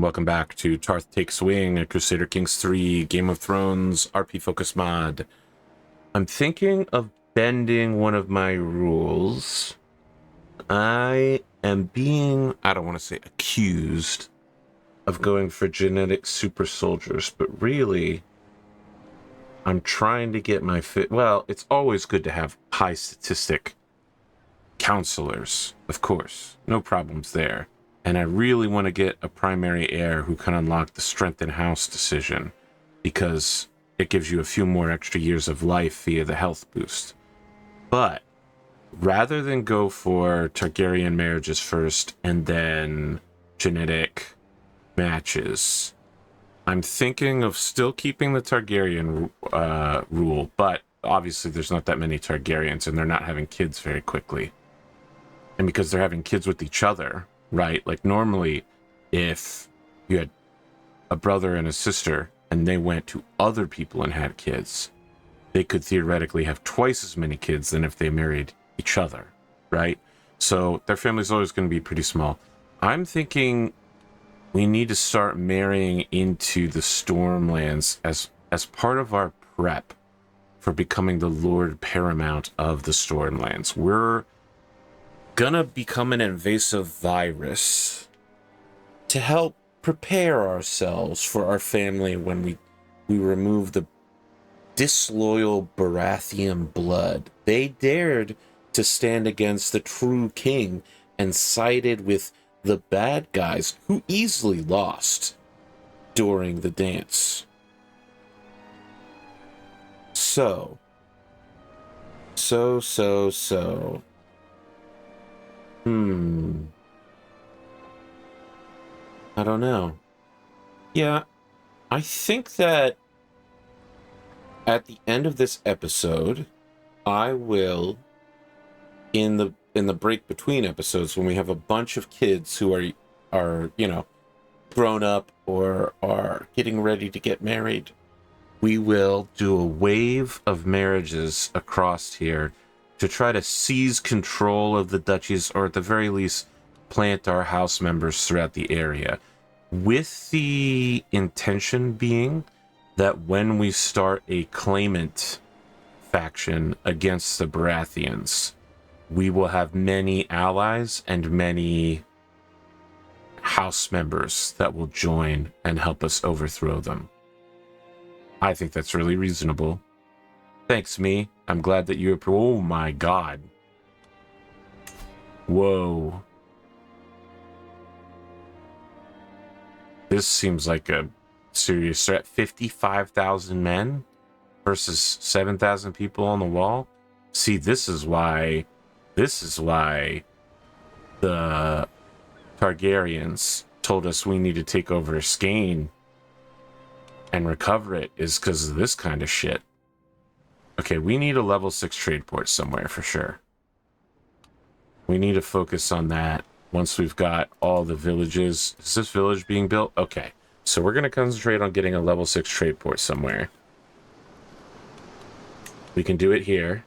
welcome back to Tarth Takes Wing, a Crusader Kings 3 Game of Thrones RP focus mod. I'm thinking of bending one of my rules. I am being, I don't want to say accused, of going for genetic super soldiers, but really, I'm trying to get my fit. Well, it's always good to have high statistic counselors, of course. No problems there. And I really want to get a primary heir who can unlock the strength in house decision, because it gives you a few more extra years of life via the health boost. But rather than go for Targaryen marriages first and then genetic matches, I'm thinking of still keeping the Targaryen rule, but obviously there's not that many Targaryens and they're not having kids very quickly. And because they're having kids with each other, right? Like normally, if you had a brother and a sister and they went to other people and had kids, they could theoretically have twice as many kids than if they married each other, right? So their family's always going to be pretty small. I'm thinking we need to start marrying into the Stormlands as part of our prep for becoming the Lord Paramount of the Stormlands. We're gonna become an invasive virus to help prepare ourselves for our family when we remove the disloyal Baratheon blood. They dared to stand against the true king and sided with the bad guys who easily lost during the dance. So. I don't know. Yeah, I think that at the end of this episode, I will, in the break between episodes, when we have a bunch of kids who are you know, grown up or are getting ready to get married, we will do a wave of marriages across here to try to seize control of the duchies, or at the very least plant our house members throughout the area, with the intention being that when we start a claimant faction against the Baratheons, we will have many allies and many house members that will join and help us overthrow them. I think that's really reasonable. Thanks, me. I'm glad that you... Oh my god. Whoa. This seems like a serious threat. 55,000 men versus 7,000 people on the wall. See, this is why the Targaryens told us we need to take over Skane and recover it, is because of this kind of shit. Okay, we need a level 6 trade port somewhere for sure. We need to focus on that once we've got all the villages. Is this village being built? Okay, so we're going to concentrate on getting a level 6 trade port somewhere. We can do it here.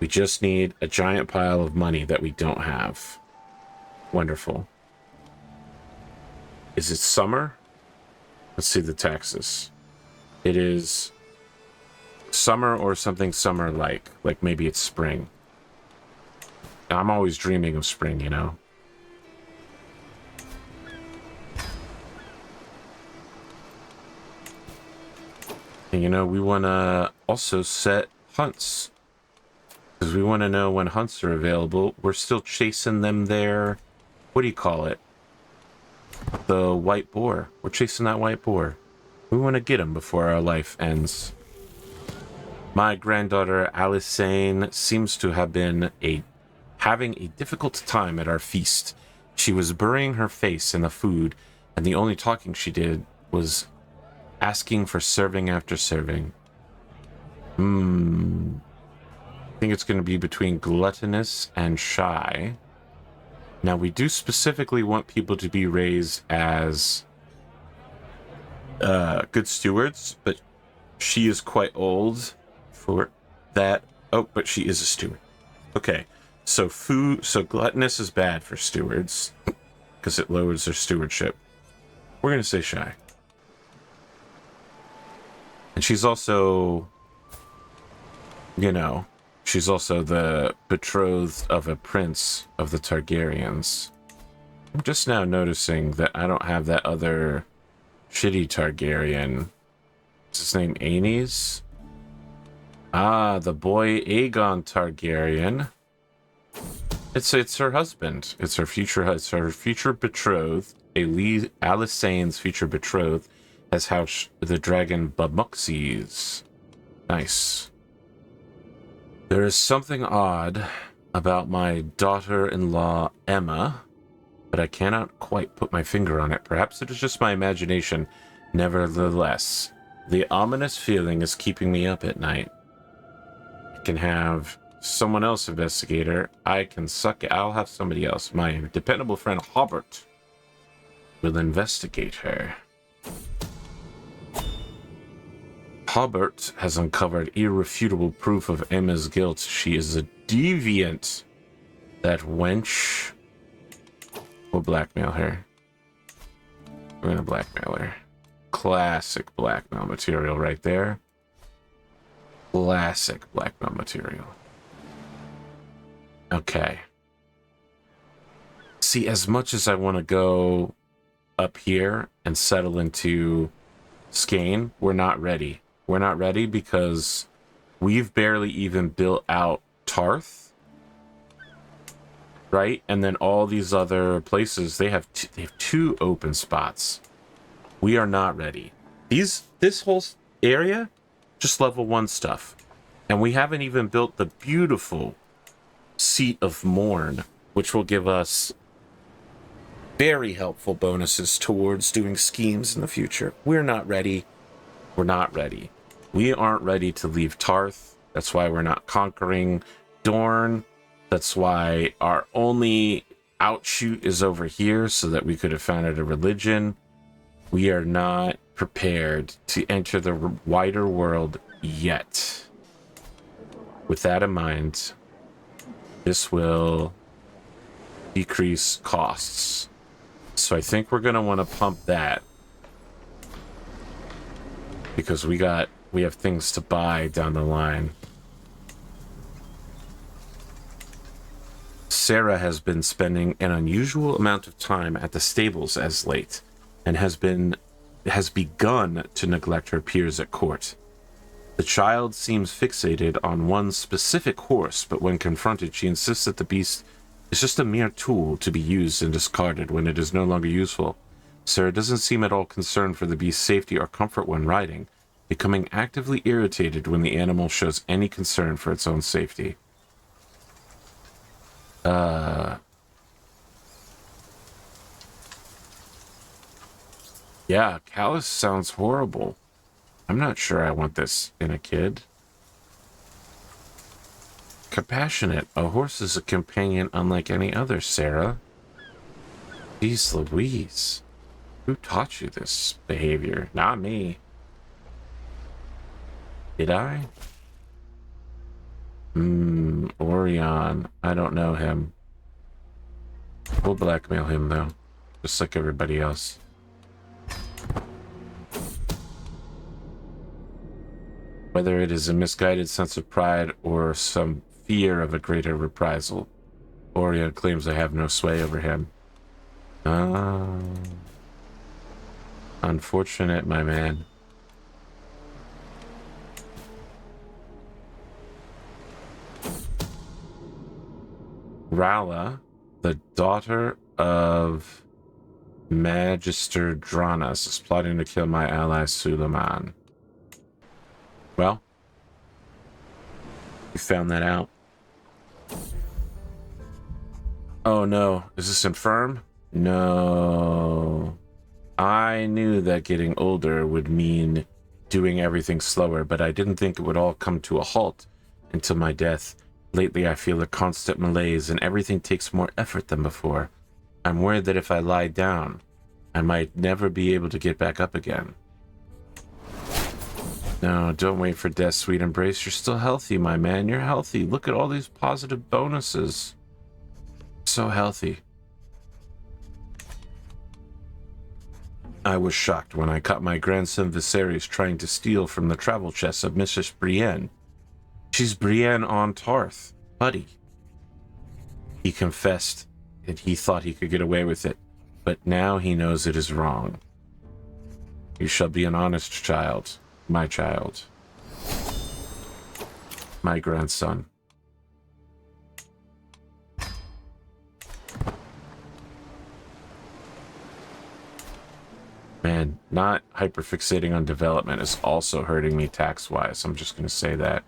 We just need a giant pile of money that we don't have. Wonderful. Is it summer? Let's see the taxes. It is summer or something summer-like. Like maybe it's spring. I'm always dreaming of spring, you know? And, you know, we want to also set hunts, because we want to know when hunts are available. We're still chasing them there. What do you call it? The white boar. We're chasing that white boar. We want to get him before our life ends. My granddaughter Alyssane seems to have been having a difficult time at our feast. She was burying her face in the food, and the only talking she did was asking for serving after serving. I think it's going to be between gluttonous and shy. Now, we do specifically want people to be raised as good stewards, but she is quite old for that. Oh, but she is a steward. Okay, so gluttonous is bad for stewards because it lowers their stewardship. We're going to say shy. And she's also, you know, she's also the betrothed of a prince of the Targaryens. I'm just now noticing that I don't have that other shitty Targaryen. Is his name Aenys? Ah, the boy Aegon Targaryen. It's her husband. It's her future betrothed. Alysanne's future betrothed has housed the dragon Bamuxes. Nice. There is something odd about my daughter-in-law Emma, but I cannot quite put my finger on it. Perhaps it is just my imagination. Nevertheless, the ominous feeling is keeping me up at night. I can have someone else investigate her. I can suck it. I'll have somebody else. My dependable friend Hobart will investigate her. Hobart has uncovered irrefutable proof of Emma's guilt. She is a deviant. That wench. We'll blackmail her. We're gonna blackmail her. Classic blackmail material right there. Classic blackmail material. Okay. See, as much as I want to go up here and settle into Skane, we're not ready. We're not ready because we've barely even built out Tarth. Right? And then all these other places, they have two open spots. We are not ready. This whole area, just level 1 stuff. And we haven't even built the beautiful Seat of Morn, which will give us very helpful bonuses towards doing schemes in the future. We're not ready. We're not ready. We aren't ready to leave Tarth. That's why we're not conquering Dorne. That's why our only outshoot is over here, so that we could have founded a religion. We are not prepared to enter the wider world yet. With that in mind, this will decrease costs. So I think we're going to want to pump that, because we have things to buy down the line. Sarah has been spending an unusual amount of time at the stables as late, and has begun to neglect her peers at court. The child seems fixated on one specific horse, but when confronted, she insists that the beast is just a mere tool to be used and discarded when it is no longer useful. Sarah doesn't seem at all concerned for the beast's safety or comfort when riding, becoming actively irritated when the animal shows any concern for its own safety. Yeah, callous sounds horrible. I'm not sure I want this in a kid. Compassionate. A horse is a companion unlike any other, Sarah. Jeez Louise. Who taught you this behavior? Not me. Did I? Orion. I don't know him. We'll blackmail him, though. Just like everybody else. Whether it is a misguided sense of pride or some fear of a greater reprisal, Orion claims I have no sway over him. Unfortunate, my man. Rala, the daughter of Magister Dranas, is plotting to kill my ally Suleiman. Well, we found that out. Oh no, is this infirm? No. I knew that getting older would mean doing everything slower, but I didn't think it would all come to a halt until my death. Lately, I feel a constant malaise, and everything takes more effort than before. I'm worried that if I lie down, I might never be able to get back up again. No, don't wait for death's sweet embrace. You're still healthy, my man. You're healthy. Look at all these positive bonuses. So healthy. I was shocked when I caught my grandson Viserys trying to steal from the travel chest of Mrs. Brienne. She's Brienne on Tarth, buddy. He confessed, and he thought he could get away with it, but now he knows it is wrong. You shall be an honest child, my grandson. Man, not hyperfixating on development is also hurting me tax-wise. I'm just going to say that.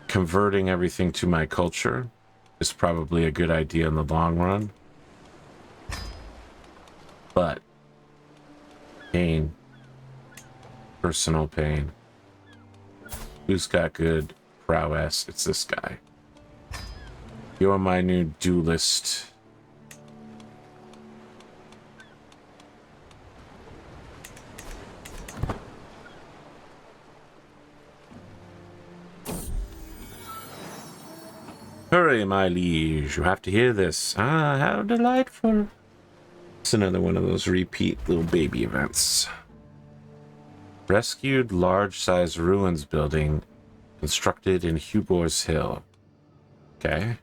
Converting everything to my culture is probably a good idea in the long run. But pain. Personal pain. Who's got good prowess? It's this guy. You're my new duelist. Hurry, my liege. You have to hear this. Ah, how delightful. It's another one of those repeat little baby events. Rescued large-sized ruins building constructed in Hubor's Hill. Okay.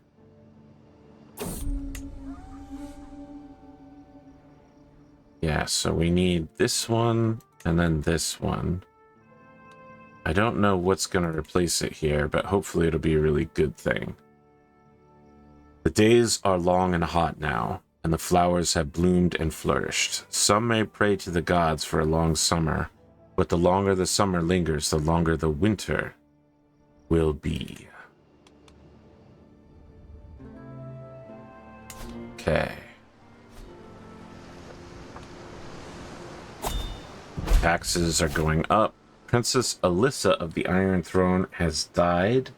Yeah, so we need this one and then this one. I don't know what's going to replace it here, but hopefully it'll be a really good thing. The days are long and hot now, and the flowers have bloomed and flourished. Some may pray to the gods for a long summer, but the longer the summer lingers, the longer the winter will be. Okay. Taxes are going up. Princess Alyssa of the Iron Throne has died.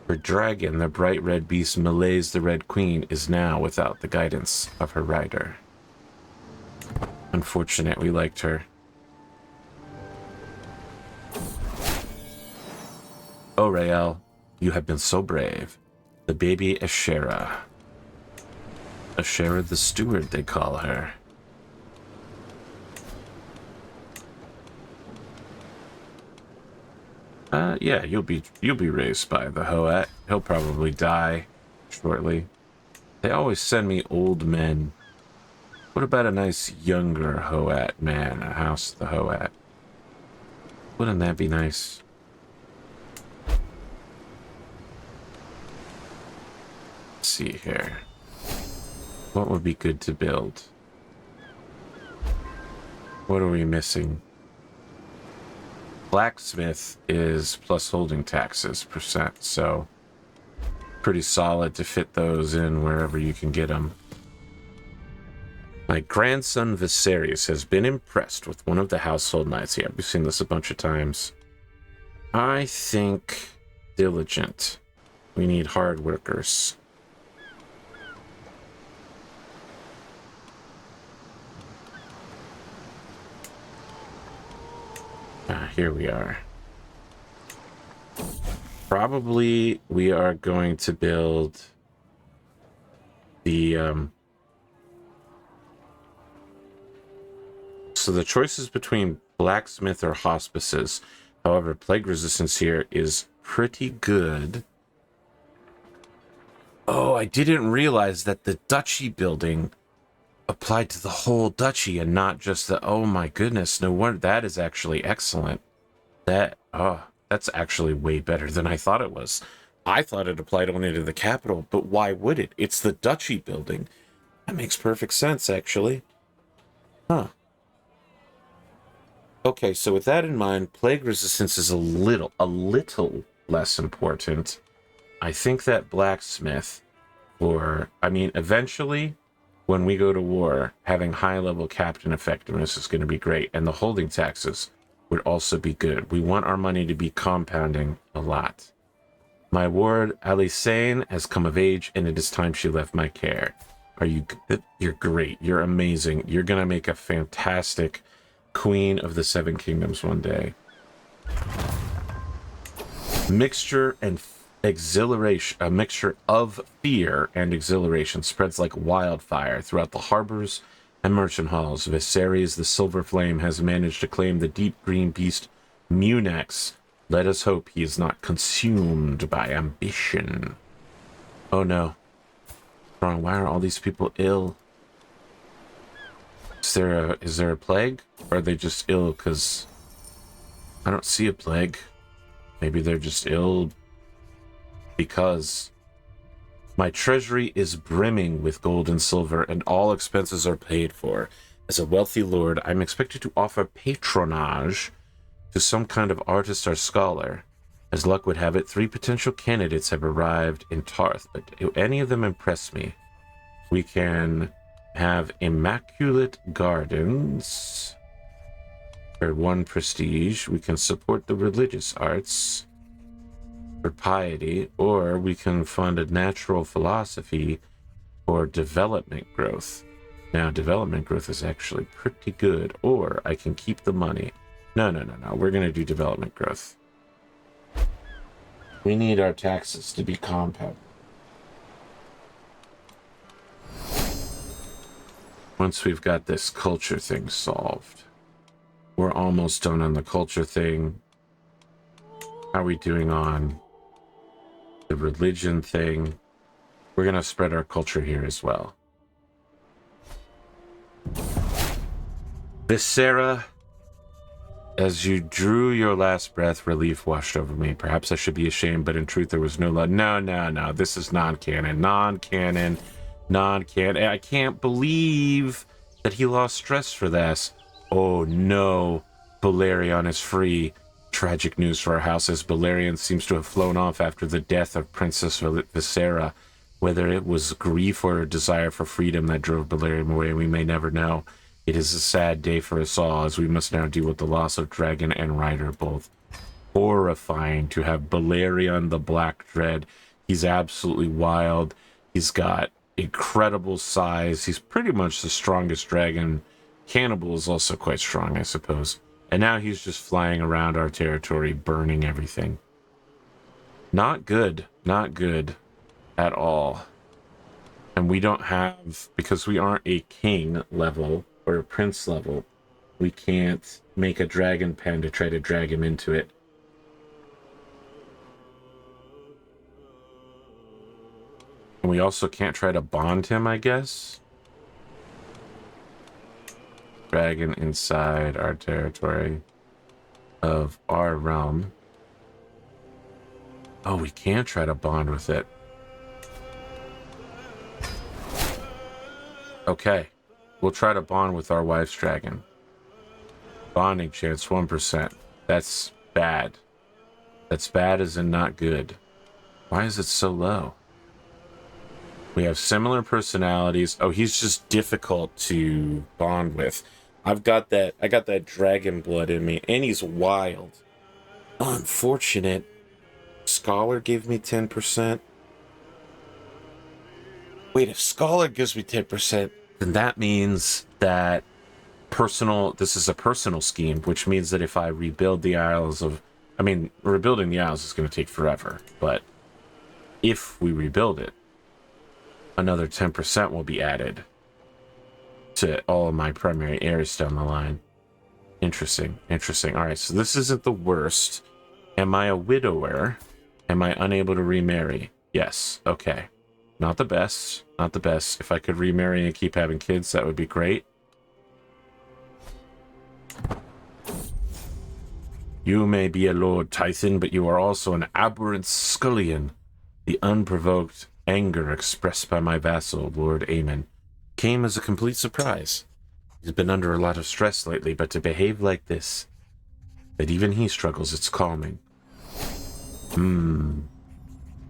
Her dragon, the bright red beast Meleys the Red Queen, is now without the guidance of her rider. Unfortunate, we liked her. Oh, Rael, you have been so brave. The baby Ashera. Ashera the Steward, they call her. Yeah, you'll be raised by the Hoat. He'll probably die shortly. They always send me old men. What about a nice younger Hoat man, a house of the Hoat? Wouldn't that be nice? Let's see here. What would be good to build? What are we missing? Blacksmith is plus holding taxes %, so pretty solid to fit those in wherever you can get them. My grandson Viserys has been impressed with one of the household knights. Yeah, we've seen this a bunch of times. I think diligent. We need hard workers. Here we are. Probably we are going to build the so the choices between blacksmith or hospices. However, plague resistance here is pretty good. Oh, I didn't realize that the duchy building applied to the whole duchy and not just the, oh my goodness, no wonder. That is actually excellent. That's actually way better than I thought it was. I thought it applied only to the capital, but why would it? It's the duchy building. That makes perfect sense, actually. Huh. Okay, so with that in mind, plague resistance is a little less important. I think that blacksmith, eventually, when we go to war, having high-level captain effectiveness is going to be great, and the holding taxes would also be good. We want our money to be compounding a lot. My ward, Alysanne, has come of age, and it is time she left my care. You're great. You're amazing. You're going to make a fantastic Queen of the Seven Kingdoms one day. Mixture and exhilaration, a mixture of fear and exhilaration spreads like wildfire throughout the harbors and merchant halls. Viserys the Silver Flame has managed to claim the deep green beast Munex. Let us hope he is not consumed by ambition. Oh no. Wrong. Why are all these people ill? Is there a plague? Or are they just ill because I don't see a plague? Maybe they're just ill because my treasury is brimming with gold and silver, and all expenses are paid for. As a wealthy lord, I'm expected to offer patronage to some kind of artist or scholar. As luck would have it, 3 potential candidates have arrived in Tarth, but do any of them impress me? We can have immaculate gardens for 1 prestige. We can support the religious arts for piety, or we can fund a natural philosophy for development growth. Now, development growth is actually pretty good, or I can keep the money. No. We're going to do development growth. We need our taxes to be compound. Once we've got this culture thing solved, we're almost done on the culture thing. How are we doing on the religion thing? We're going to spread our culture here as well. Viscera, as you drew your last breath, relief washed over me. Perhaps I should be ashamed, but in truth there was no love. No. This is non-canon. Non-canon. I can't believe that he lost stress for this. Oh no. Balerion is free. Tragic news for our house, as Balerion seems to have flown off after the death of Princess Viscera. Whether it was grief or a desire for freedom that drove Balerion away, we may never know. It is a sad day for us all, as we must now deal with the loss of Dragon and Rider both. Horrifying to have Balerion the Black Dread. He's absolutely wild. He's got incredible size. He's pretty much the strongest dragon. Cannibal is also quite strong, I suppose. And now he's just flying around our territory, burning everything. Not good. Not good at all. And we don't have, because we aren't a king level or a prince level, we can't make a dragon pen to try to drag him into it. And we also can't try to bond him, I guess. Dragon inside our territory of our realm. Oh, we can try to bond with it. Okay. We'll try to bond with our wife's dragon. Bonding chance 1%. That's bad. That's bad as in not good. Why is it so low? We have similar personalities. Oh, he's just difficult to bond with. I got that dragon blood in me, and he's wild. Unfortunate. Scholar gave me 10%. Wait, if Scholar gives me 10%, then that means that this is a personal scheme, which means that if I rebuild the Isles of... rebuilding the Isles is going to take forever, but if we rebuild it, another 10% will be added to all of my primary heirs down the line. Interesting. All right, so this isn't the worst. Am I a widower? Am I unable to remarry? Yes. Okay. Not the best. If I could remarry and keep having kids, that would be great. You may be a Lord Tythan, but you are also an aberrant scullion. The unprovoked anger expressed by my vassal, Lord Aemon, came as a complete surprise. He's been under a lot of stress lately, but to behave like this, that even he struggles, it's calming.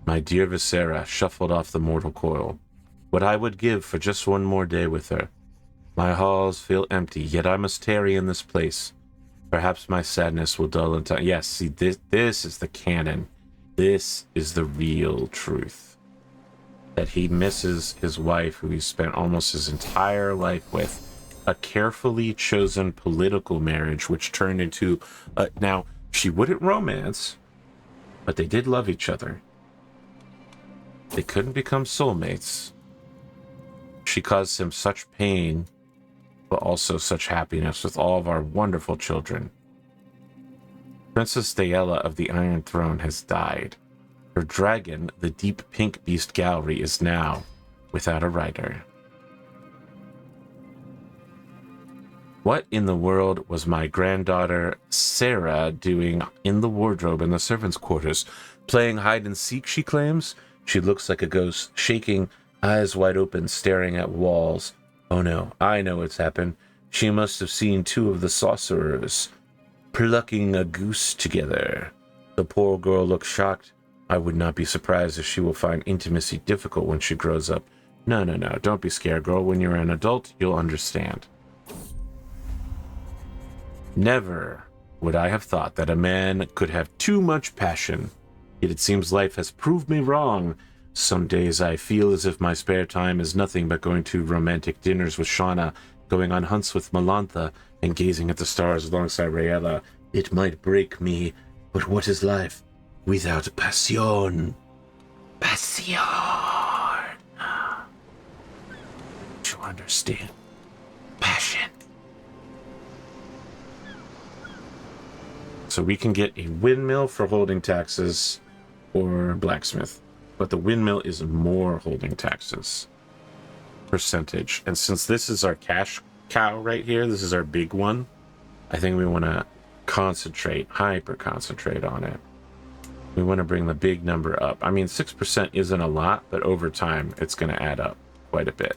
My dear Viscera shuffled off the mortal coil. What I would give for just one more day with her. My halls feel empty, yet I must tarry in this place. Perhaps my sadness will dull in time. Yes, see, this is the canon. This is the real truth. That he misses his wife, who he spent almost his entire life with. A carefully chosen political marriage, which turned into... now, she wouldn't romance, but they did love each other. They couldn't become soulmates. She caused him such pain but also such happiness with all of our wonderful children. Princess Daella of the Iron Throne has died. Her dragon, the deep pink beast Gallery, is now without a rider. What in the world was my granddaughter Sarah doing in the wardrobe in the servants' quarters? Playing hide and seek, she claims. She looks like a ghost, shaking, eyes wide open, staring at walls. Oh no, I know what's happened. She must have seen two of the sorcerers plucking a goose together. The poor girl looks shocked. I would not be surprised if she will find intimacy difficult when she grows up. No, don't be scared, girl. When you're an adult, you'll understand. Never would I have thought that a man could have too much passion. Yet it seems life has proved me wrong. Some days I feel as if my spare time is nothing but going to romantic dinners with Shauna, going on hunts with Melantha, and gazing at the stars alongside Rhaella. It might break me, but what is life without passion? Passion. To understand. Passion. So we can get a windmill for holding taxes or blacksmith. But the windmill is more holding taxes. Percentage. And since this is our cash cow right here, this is our big one, I think we want to concentrate, hyper concentrate on it. We want to bring the big number up. I mean, 6% isn't a lot, but over time, it's going to add up quite a bit.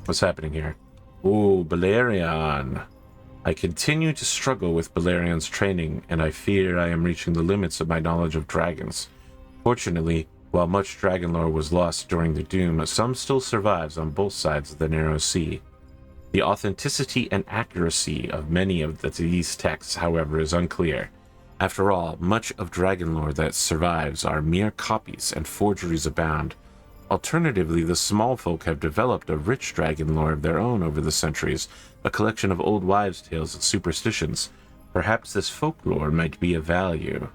What's happening here? Ooh, Balerion. I continue to struggle with Balerion's training, and I fear I am reaching the limits of my knowledge of dragons. Fortunately, while much dragon lore was lost during the Doom, some still survives on both sides of the Narrow Sea. The authenticity and accuracy of many of these texts, however, is unclear. After all, much of dragon lore that survives are mere copies, and forgeries abound. Alternatively, the small folk have developed a rich dragon lore of their own over the centuries, a collection of old wives' tales and superstitions. Perhaps this folklore might be of value.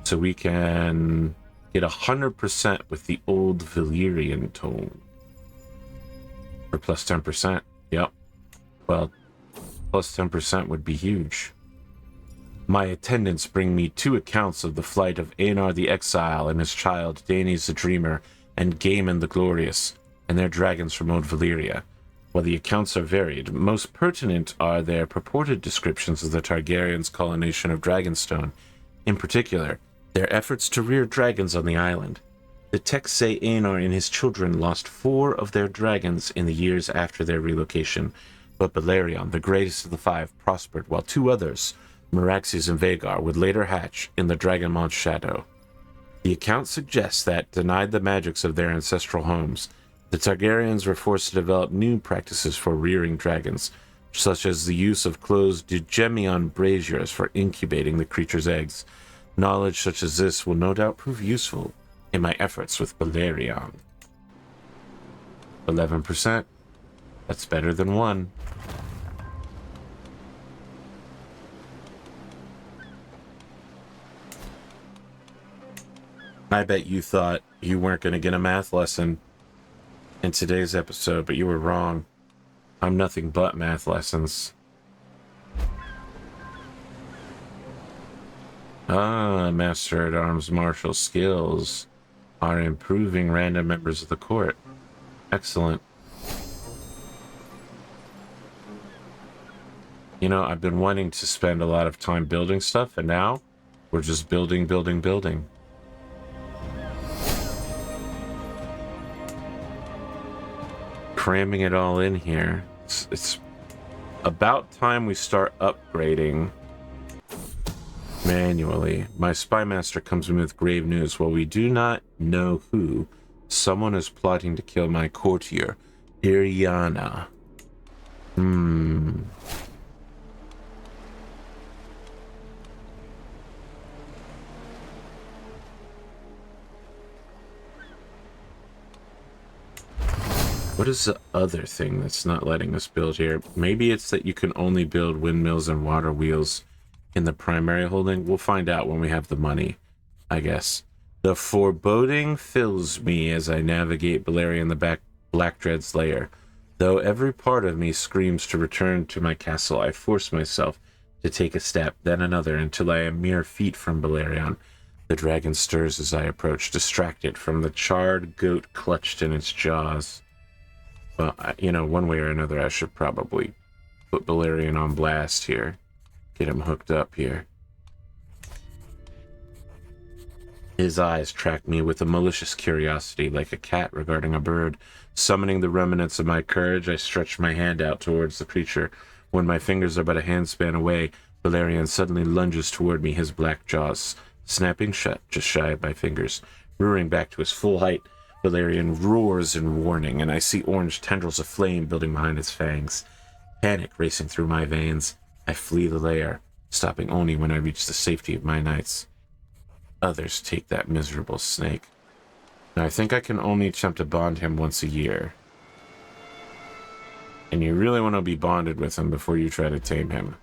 So we can get 100% with the old Valyrian tone. For plus 10%. Yep. Well, plus 10% would be huge. My attendants bring me 2 accounts of the flight of Aenar the Exile and his child, Daenerys the Dreamer, and Gaemon the Glorious, and their dragons from old Valyria. While the accounts are varied, most pertinent are their purported descriptions of the Targaryens' colonization of Dragonstone, in particular, their efforts to rear dragons on the island. The texts say Aenar and his children lost 4 of their dragons in the years after their relocation, but Balerion, the greatest of the 5, prospered, while 2 others, Meraxes and Vhagar, would later hatch in the Dragonmont's shadow. The account suggests that, denied the magics of their ancestral homes, the Targaryens were forced to develop new practices for rearing dragons, such as the use of closed Dugemion braziers for incubating the creature's eggs. Knowledge such as this will no doubt prove useful in my efforts with Balerion. 11%. That's better than 1. I bet you thought you weren't going to get a math lesson in today's episode, but you were wrong. I'm nothing but math lessons. Master-at-Arms martial skills are improving random members of the court. Excellent. You know, I've been wanting to spend a lot of time building stuff, and now we're just building. Cramming it all in here. It's about time we start upgrading manually. My spy master comes in with grave news. While we do not know who, someone is plotting to kill my courtier, Iriana. What is the other thing that's not letting us build here? Maybe it's that you can only build windmills and water wheels in the primary holding. We'll find out when we have the money, I guess. The foreboding fills me as I navigate Valyrian the Blackdread's lair. Though every part of me screams to return to my castle, I force myself to take a step, then another, until I am mere feet from Balerion. The dragon stirs as I approach, distracted from the charred goat clutched in its jaws. Well, you know, one way or another, I should probably put Balerion on blast here. Get him hooked up here. His eyes track me with a malicious curiosity, like a cat regarding a bird. Summoning the remnants of my courage, I stretch my hand out towards the creature. When my fingers are but a handspan away, Valyrian suddenly lunges toward me, his black jaws snapping shut just shy of my fingers. Rearing back to his full height, Valyrian roars in warning, and I see orange tendrils of flame building behind its fangs. Panic racing through my veins, I flee the lair, stopping only when I reach the safety of my knights. Others take that miserable snake. Now, I think I can only attempt to bond him once a year. And you really want to be bonded with him before you try to tame him.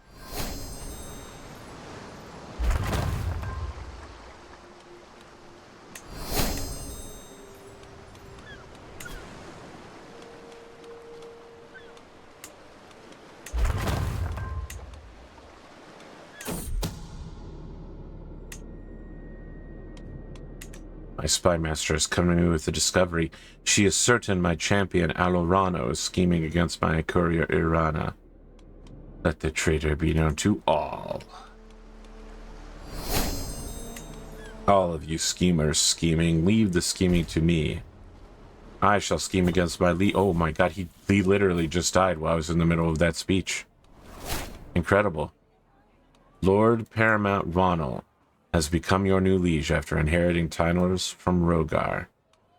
My spy master is coming to me with the discovery. She is certain my champion Alorano is scheming against my courier Irana. Let the traitor be known to all. All of you schemers scheming, leave the scheming to me. I shall scheme against my Oh my god, he literally just died while I was in the middle of that speech. Incredible. Lord Paramount Ronald has become your new liege after inheriting titles from Rogar.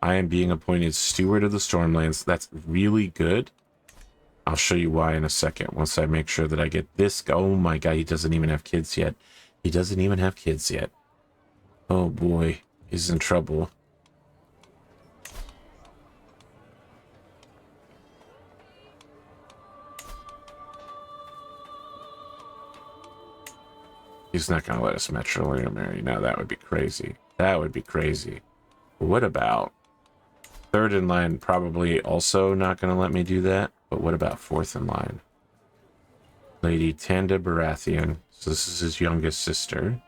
I am being appointed steward of the Stormlands. That's really good. I'll show you why in a second, once I make sure that I get this. Oh my god, he doesn't even have kids yet. He doesn't even have kids yet. Oh boy, he's in trouble. He's not going to let us matrilineal marry. Now that would be crazy. That would be crazy. What about third in line? Probably also not going to let me do that. But what about fourth in line? Lady Tanda Baratheon. So this is his youngest sister.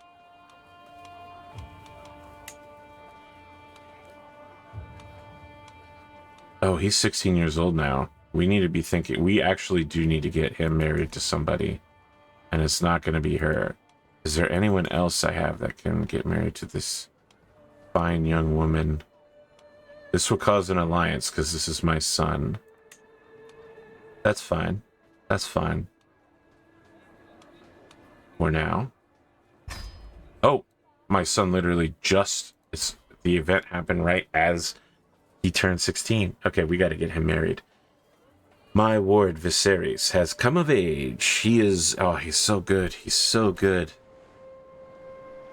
Oh, he's 16 years old now. We need to be thinking. We actually do need to get him married to somebody. And it's not going to be her. Is there anyone else I have that can get married to this fine young woman? This will cause an alliance because this is my son. That's fine. That's fine. For now. Oh, my son literally just... the event happened right as he turned 16. Okay, we got to get him married. My ward Viserys has come of age. He is... oh, he's so good. He's so good.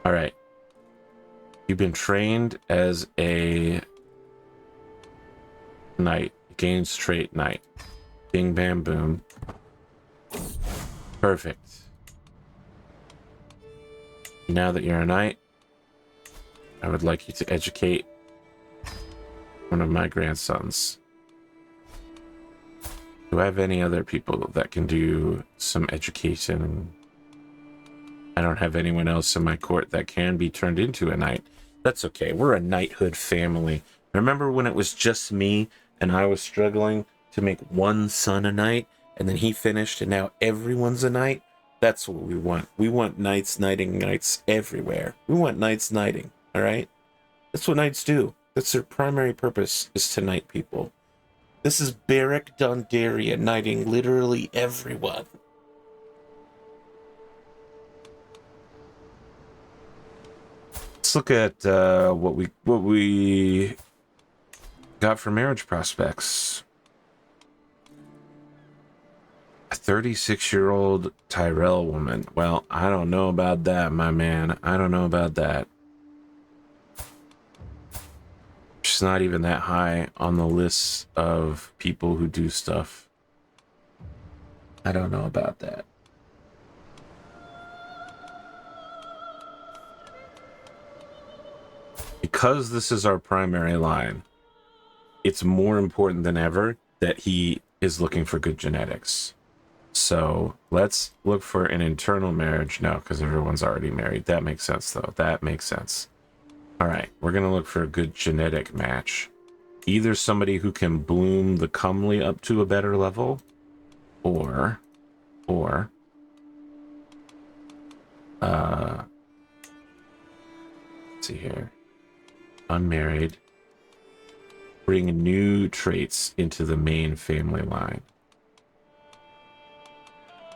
All right. You've been trained as a knight. Gains trait knight. Bing, bam, boom. Perfect. Now that you're a knight, I would like you to educate one of my grandsons. Do I have any other people that can do some education? I don't have anyone else in my court that can be turned into a knight. That's okay. We're a knighthood family. Remember when it was just me and I was struggling to make one son a knight, and then he finished and now everyone's a knight? That's what we want. We want knights knighting knights everywhere. We want knights knighting, all right? That's what knights do. That's their primary purpose, is to knight people. This is Beric Dondarrion knighting literally everyone. Let's look at what we got for marriage prospects. A 36-year-old Tyrell woman. Well, I don't know about that, my man. I don't know about that. She's not even that high on the list of people who do stuff. I don't know about that. because this is our primary line, it's more important than ever that he is looking for good genetics. So let's look for an internal marriage. No, because everyone's already married. That makes sense, though. That makes sense. All right, we're going to look for a good genetic match. Either somebody who can bloom the comely up to a better level, or, let's see here. Unmarried. Bring new traits into the main family line.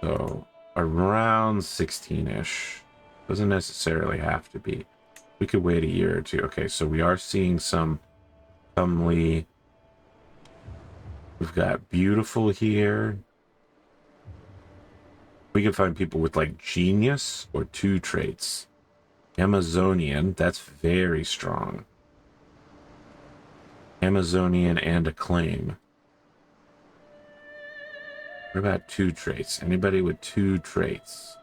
So around 16-ish. Doesn't necessarily have to be. We could wait a year or two. Okay, so we are seeing some comely. We've got beautiful here. We can find people with like genius or 2 traits. Amazonian, that's very strong. Amazonian and acclaim. What about 2 traits? Anybody with 2 traits?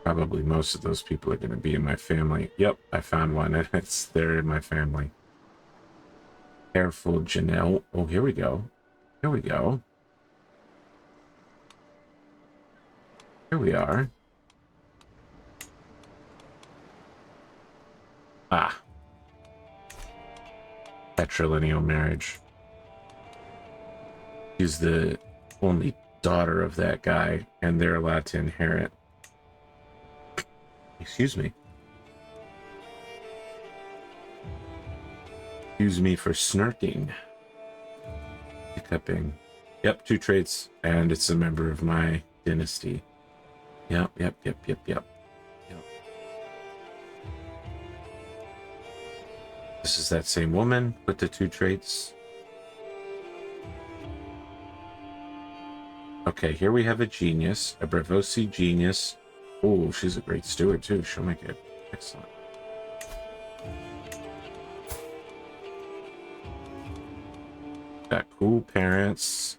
Probably most of those people are going to be in my family. Yep, I found one. It's there in my family. Careful, Janelle. Oh, here we go. Here we go. Here we are. Ah. Patrilineal marriage. She's the only daughter of that guy, and they're allowed to inherit. Excuse me. Excuse me for snarking. Hiccuping. Yep, 2 traits, and it's a member of my dynasty. Yep. This is that same woman with the 2 traits. Okay, here we have a genius, a Bravosi genius. Oh, she's a great steward too. She'll make it excellent. Got cool parents.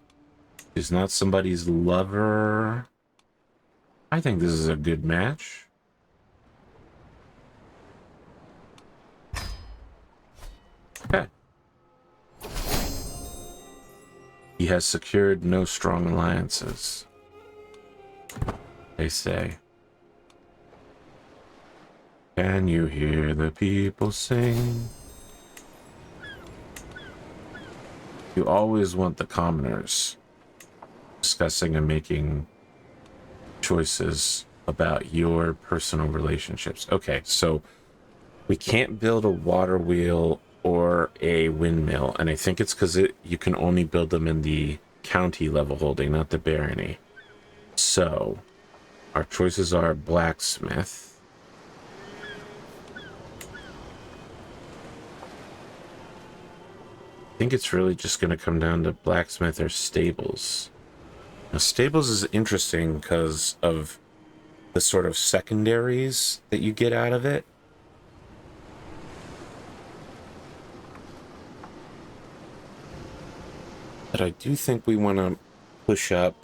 She's not somebody's lover. I think this is a good match. Okay. He has secured no strong alliances, they say. Can you hear the people sing? You always want the commoners discussing and making choices about your personal relationships. Okay, so we can't build a water wheel or a windmill, and I think it's because you can only build them in the county level holding, not the barony. So our choices are blacksmith. I think it's really just going to come down to blacksmith or stables. Now, stables is interesting because of the sort of secondaries that you get out of it. But I do think we want to push up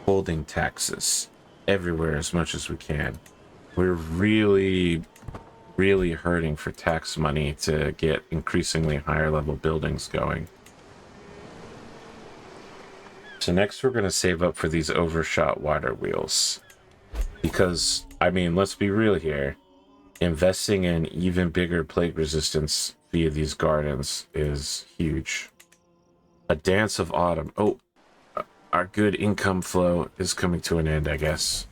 holding taxes everywhere as much as we can. We're really hurting for tax money to get increasingly higher level buildings going. So next we're going to save up for these overshot water wheels. Because, I mean, let's be real here. Investing in even bigger plague resistance via these gardens is huge. A Dance of Autumn. Oh, our good income flow is coming to an end, I guess.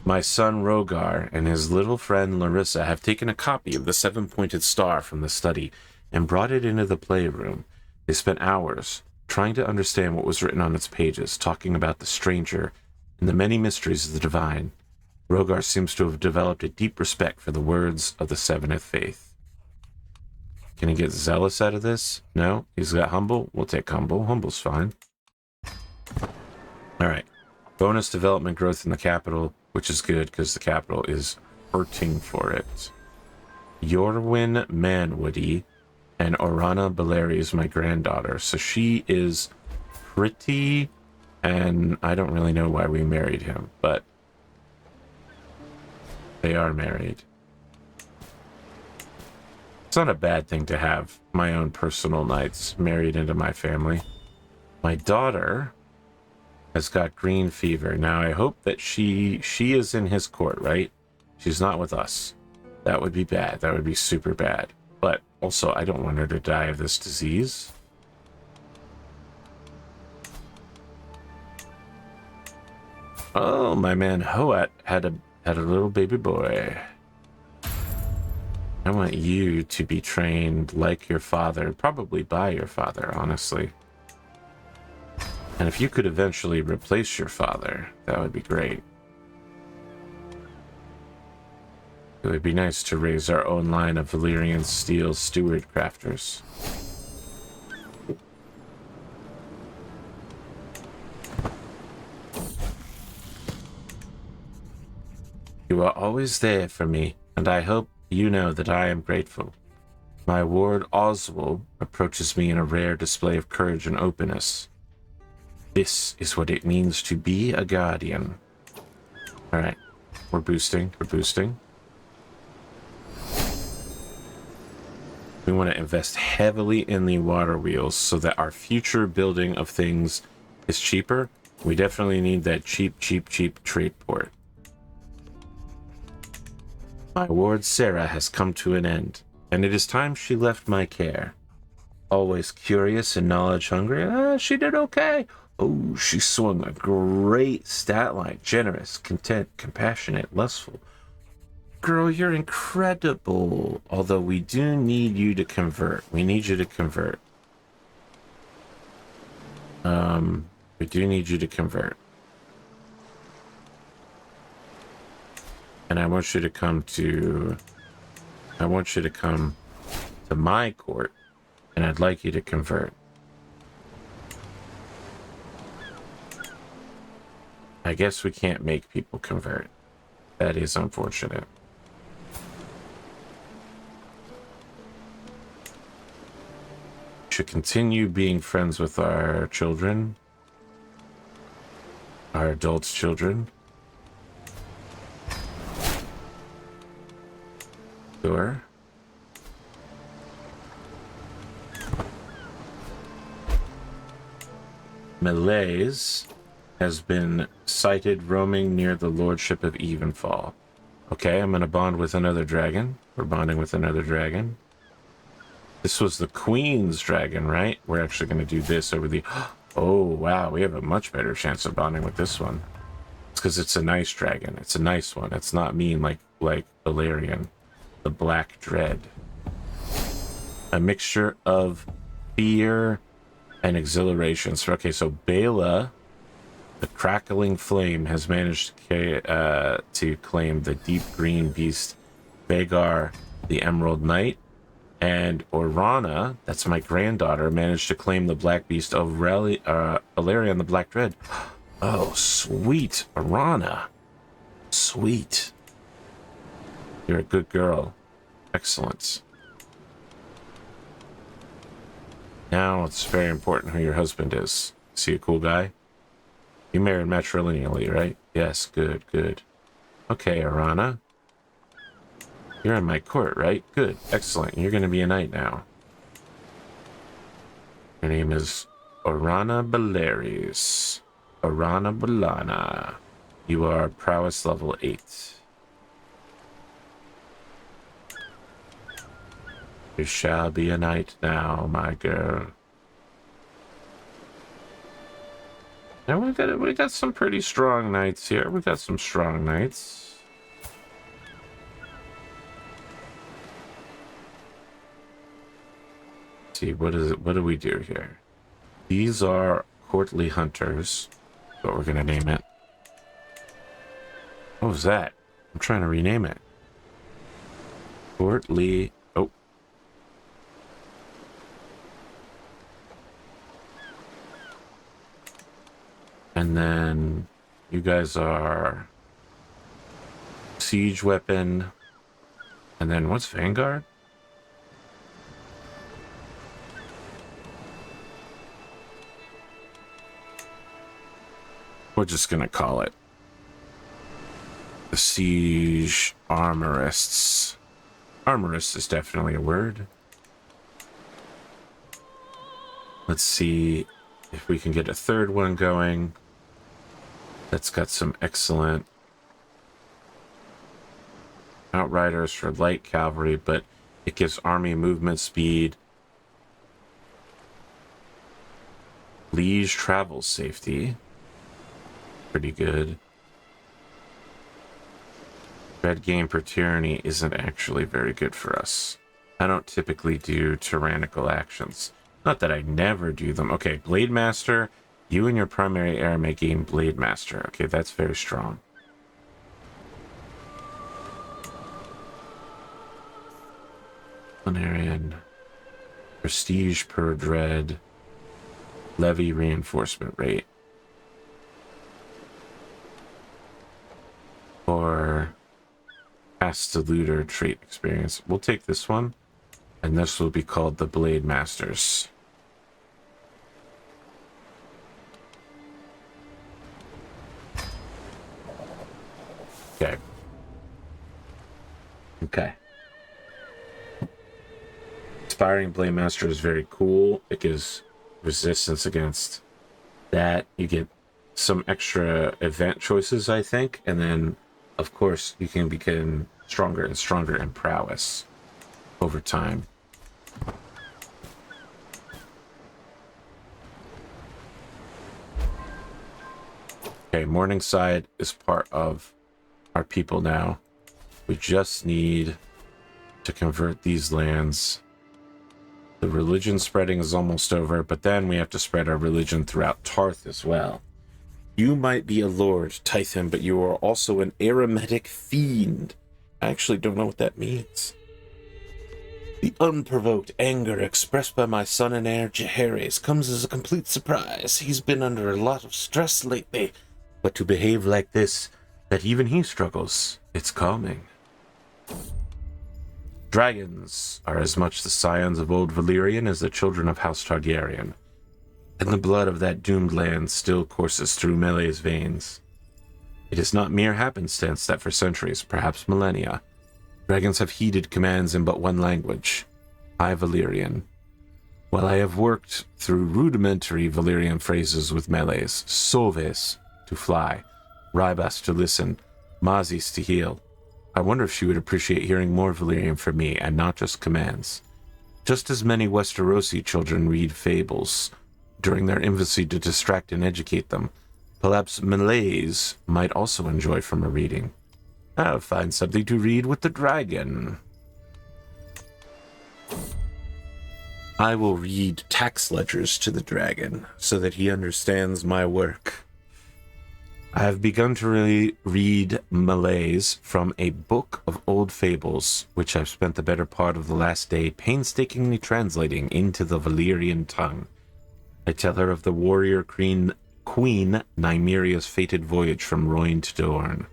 My son Rogar and his little friend Larissa have taken a copy of the 7-pointed star from the study and brought it into the playroom. They spent hours trying to understand what was written on its pages, talking about the stranger and the many mysteries of the divine. Rogar seems to have developed a deep respect for the words of the Seventh Faith. Can he get zealous out of this? No? He's got humble? We'll take humble. Humble's fine. Alright. Bonus development growth in the capital, which is good because the capital is hurting for it. Yorwin Manwoody and Orana Belaerys, my granddaughter. So she is pretty, and I don't really know why we married him, but they are married. not a bad thing to have my own personal knights married into my family. My daughter has got green fever. Now, I hope that she is in his court, right? She's not with us. That would be bad. That would be super bad. But also, I don't want her to die of this disease. Oh, my man Hoat had a little baby boy. I want you to be trained like your father, probably by your father, honestly. And if you could eventually replace your father, that would be great. It would be nice to raise our own line of Valyrian Steel steward crafters. You are always there for me, and I hope you know that I am grateful. My ward Oswald approaches me in a rare display of courage and openness. This is what it means to be a guardian. Alright, we're boosting, We want to invest heavily in the water wheels so that our future building of things is cheaper. We definitely need that cheap trade port. My ward Sarah has come to an end, and it is time she left my care. Always curious and knowledge hungry, she did okay. Oh, she swung a great stat line. Generous, content, compassionate, lustful. Girl, you're incredible. Although we do need you to convert. We need you to convert. We do need you to convert. And I want you to come to my court, and I'd like you to convert. I guess we can't make people convert. That is unfortunate. Should continue being friends with our children, our adult children. Sure. Malaise has been sighted roaming near the lordship of Evenfall. Okay, I'm going to bond with another dragon. We're bonding with another dragon. This was the queen's dragon, right? We're actually going to do this over the... Oh, wow, we have a much better chance of bonding with this one. It's because it's a nice dragon. It's a nice one. It's not mean like Valyrian. The Black Dread. A mixture of fear and exhilaration. So, okay, so Bela, the crackling flame, has managed to claim the deep green beast Vagar, the Emerald Knight, and Orana, that's my granddaughter, managed to claim the black beast of Valerian, the Black Dread. Oh, sweet, Orana. Sweet. You're a good girl. Excellent. Now it's very important who your husband is. Is he a cool guy? You married matrilineally, right? Yes, good, good. Okay, Orana. You're in my court, right? Good, excellent. You're going to be a knight now. Your name is Orana Belaerys. Orana Balana. You are prowess level 8. You shall be a knight now, my girl. Now we got some pretty strong knights here. We got some strong knights. Let's see, what do we do here? These are courtly hunters. That's what we're gonna name it. What was that? I'm trying to rename it. Courtly. Oh. And then you guys are siege weapon. And then what's Vanguard? We're just gonna call it the siege armorists. Armorist is definitely a word. Let's see if we can get a third one going. That's got some excellent outriders for light cavalry, but it gives army movement speed. Liege travel safety. Pretty good. Red game per tyranny isn't actually very good for us. I don't typically do tyrannical actions. Not that I never do them. Okay, Blade Master. You and your primary heir may gain Blade Master. Okay, that's very strong. Valerian. Prestige per dread. Levy reinforcement rate. Or Pass the Looter trait experience. We'll take this one. And this will be called the Blade Masters. Okay. Okay. Inspiring Blade Master is very cool. It gives resistance against that. You get some extra event choices, I think. And then, of course, you can become stronger and stronger in prowess over time. Okay, Morningside is part of our people now. We just need to convert these lands. The religion spreading is almost over, but then we have to spread our religion throughout Tarth as well. You might be a lord, Tythan, but you are also an aromatic fiend. I actually don't know what that means. The unprovoked anger expressed by my son and heir, Jaehaerys, comes as a complete surprise. He's been under a lot of stress lately, but to behave like this, that even he struggles, it's calming. Dragons are as much the scions of old Valyrian as the children of House Targaryen, and the blood of that doomed land still courses through Melee's veins. It is not mere happenstance that for centuries, perhaps millennia, dragons have heeded commands in but one language, High Valyrian. While I have worked through rudimentary Valyrian phrases with Melees, Solves to fly, Rybas to listen, Mazis to heal, I wonder if she would appreciate hearing more Valyrian from me and not just commands. Just as many Westerosi children read fables during their infancy to distract and educate them, perhaps Melees might also enjoy from a reading. I'll find something to read with the dragon. I will read tax ledgers to the dragon so that he understands my work. I have begun to read Melees from a book of old fables, which I've spent the better part of the last day painstakingly translating into the Valyrian tongue. I tell her of the warrior queen Nymeria's fated voyage from Royne to Dorne.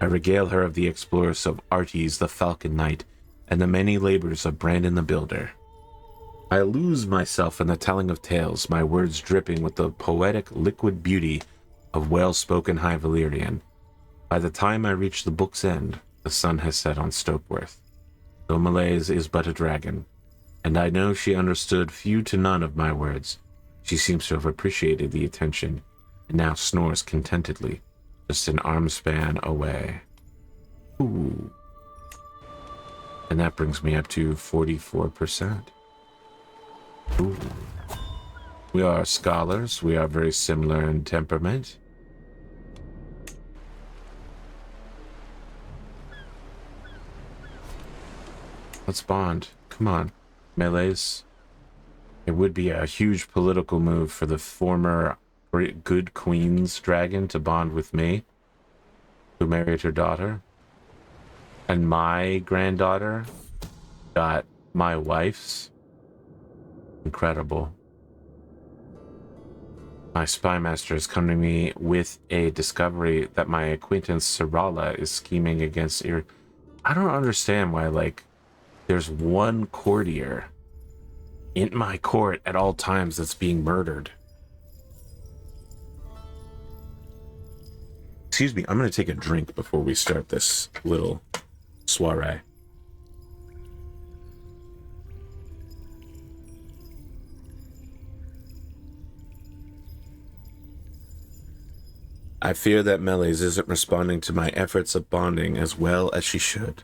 I regale her of the explorers of Arties the Falcon Knight and the many labors of Brandon the Builder. I lose myself in the telling of tales, my words dripping with the poetic liquid beauty of well-spoken High Valyrian. By the time I reach the book's end, the sun has set on Stokeworth. Though Melees is but a dragon, and I know she understood few to none of my words, she seems to have appreciated the attention, and now snores contentedly, just an arm's span away. Ooh. And that brings me up to 44%. Ooh. We are scholars. We are very similar in temperament. Let's bond. Come on, Melees. It would be a huge political move for the former good queen's dragon to bond with me, who married her daughter. And my granddaughter got my wife's. Incredible. My spy master has come to me with a discovery that my acquaintance Sarala is scheming against Ir. I don't understand why, like, there's one courtier in my court at all times that's being murdered. Excuse me, I'm going to take a drink before we start this little soiree. I fear that Meleys isn't responding to my efforts of bonding as well as she should.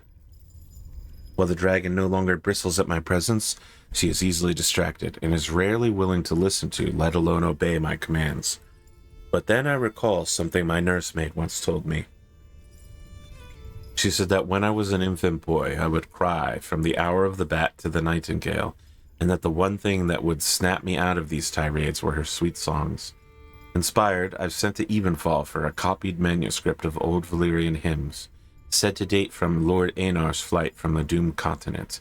While the dragon no longer bristles at my presence, she is easily distracted and is rarely willing to listen to, let alone obey my commands. But then I recall something my nursemaid once told me. She said that when I was an infant boy, I would cry from the hour of the bat to the nightingale, and that the one thing that would snap me out of these tirades were her sweet songs. Inspired, I've sent to Evenfall for a copied manuscript of old Valyrian hymns, said to date from Lord Aenar's flight from the doomed continent.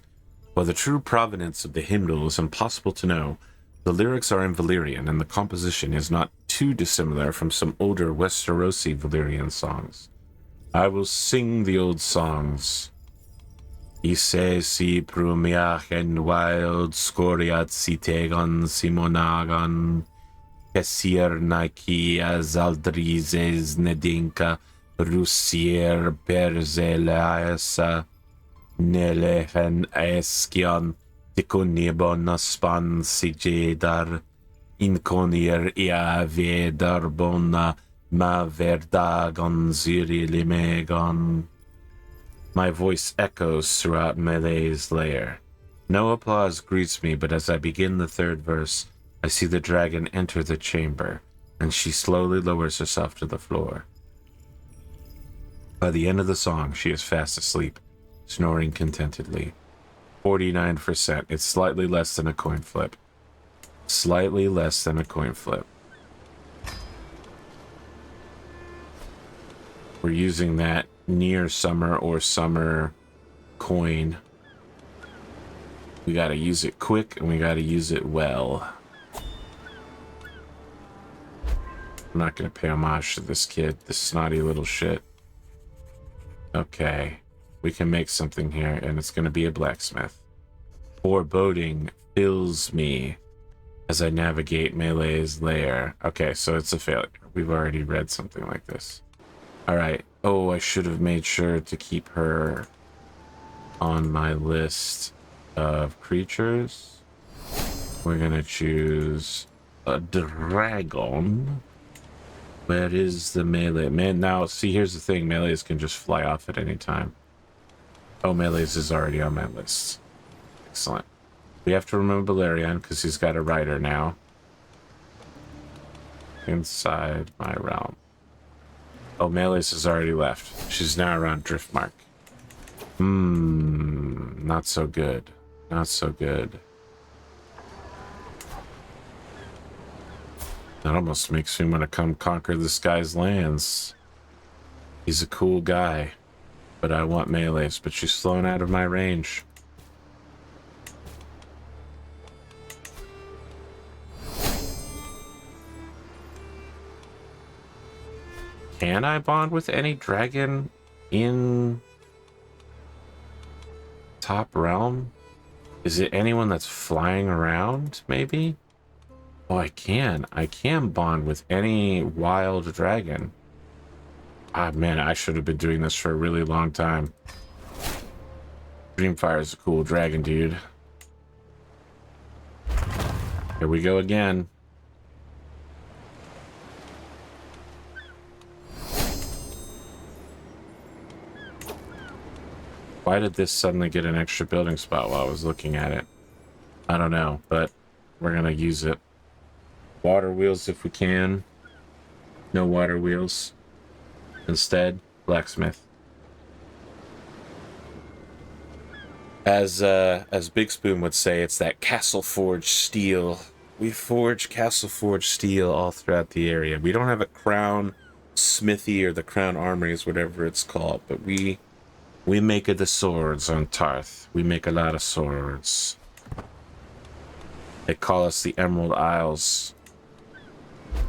While the true provenance of the hymnal is impossible to know, the lyrics are in Valyrian, and the composition is not too dissimilar from some older Westerosi Valyrian songs. I will sing the old songs. Ise si prumiach en wild scoriat si tegon simonagon, Kesir Nike as Aldrizes Nedinka Rusier Perzelaesa Nelehen Eskion Tikunibon Span Sijedar Inconier Ia Vedarbona Ma Verdagon Ziri Limegon. My voice echoes throughout Meleys lair. No applause greets me, but as I begin the third verse, I see the dragon enter the chamber, and she slowly lowers herself to the floor. By the end of the song, she is fast asleep, snoring contentedly. 49%. It's slightly less than a coin flip. Slightly less than a coin flip. We're using that near summer or summer coin. We gotta use it quick, and we gotta use it well. I'm not gonna pay homage to this kid, this snotty little shit. Okay, we can make something here, and it's gonna be a blacksmith. Foreboding fills me as I navigate Meleys lair. Okay, so it's a failure. We've already read something like this. Alright. Oh, I should have made sure to keep her on my list of creatures. We're gonna choose a dragon. Where is the melee? Man, now, see, here's the thing. Meleys can just fly off at any time. Oh, Meleys is already on my list. Excellent. We have to remove Balerion because he's got a rider now. Inside my realm. Oh, Meleys has already left. She's now around Driftmark. Not so good. Not so good. That almost makes me want to come conquer this guy's lands. He's a cool guy, but I want Meleys, but she's flown out of my range. Can I bond with any dragon in top realm? Is it anyone that's flying around, maybe? Oh, I can. I can bond with any wild dragon. Ah, man, I should have been doing this for a really long time. Dreamfire is a cool dragon, dude. Here we go again. Why did this suddenly get an extra building spot while I was looking at it? I don't know, but we're gonna use it. Water wheels if we can. No water wheels. Instead, blacksmith. As Big Spoon would say, it's that castle forged steel. We forge castle forged steel all throughout the area. We don't have a crown smithy or the crown armories, whatever it's called, but we make the swords on Tarth. We make a lot of swords. They call us the Emerald Isles.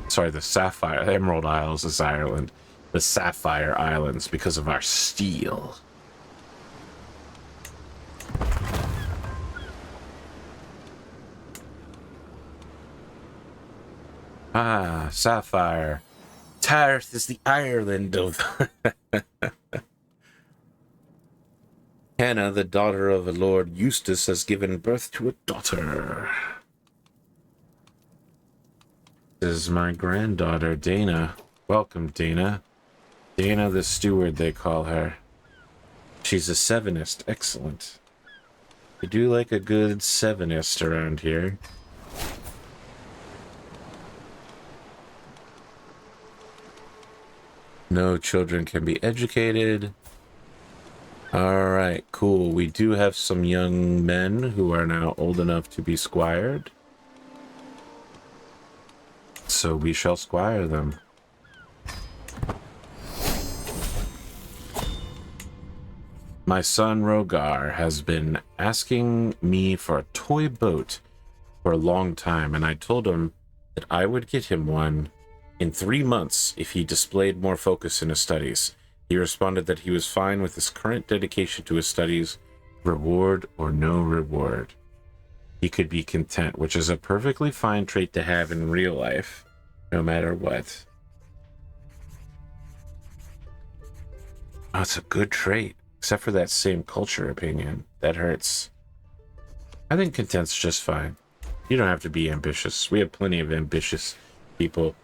Sorry, the Sapphire. The Emerald Isles is Ireland. The Sapphire Islands because of our steel. Ah, Sapphire. Tarth is the Ireland of... Hannah, the daughter of a Lord Eustace, has given birth to a daughter. This is my granddaughter, Dana. Welcome, Dana. Dana the Steward, they call her. She's a sevenist. Excellent. We do like a good sevenist around here. No children can be educated. Alright, cool. We do have some young men who are now old enough to be squired. So we shall squire them. My son Rogar has been asking me for a toy boat for a long time, and I told him that I would get him one in 3 months if he displayed more focus in his studies. He responded that he was fine with his current dedication to his studies, reward or no reward. He could be content, which is a perfectly fine trait to have in real life, no matter what. Oh, it's a good trait, except for that same culture opinion. That hurts. I think content's just fine. You don't have to be ambitious. We have plenty of ambitious people.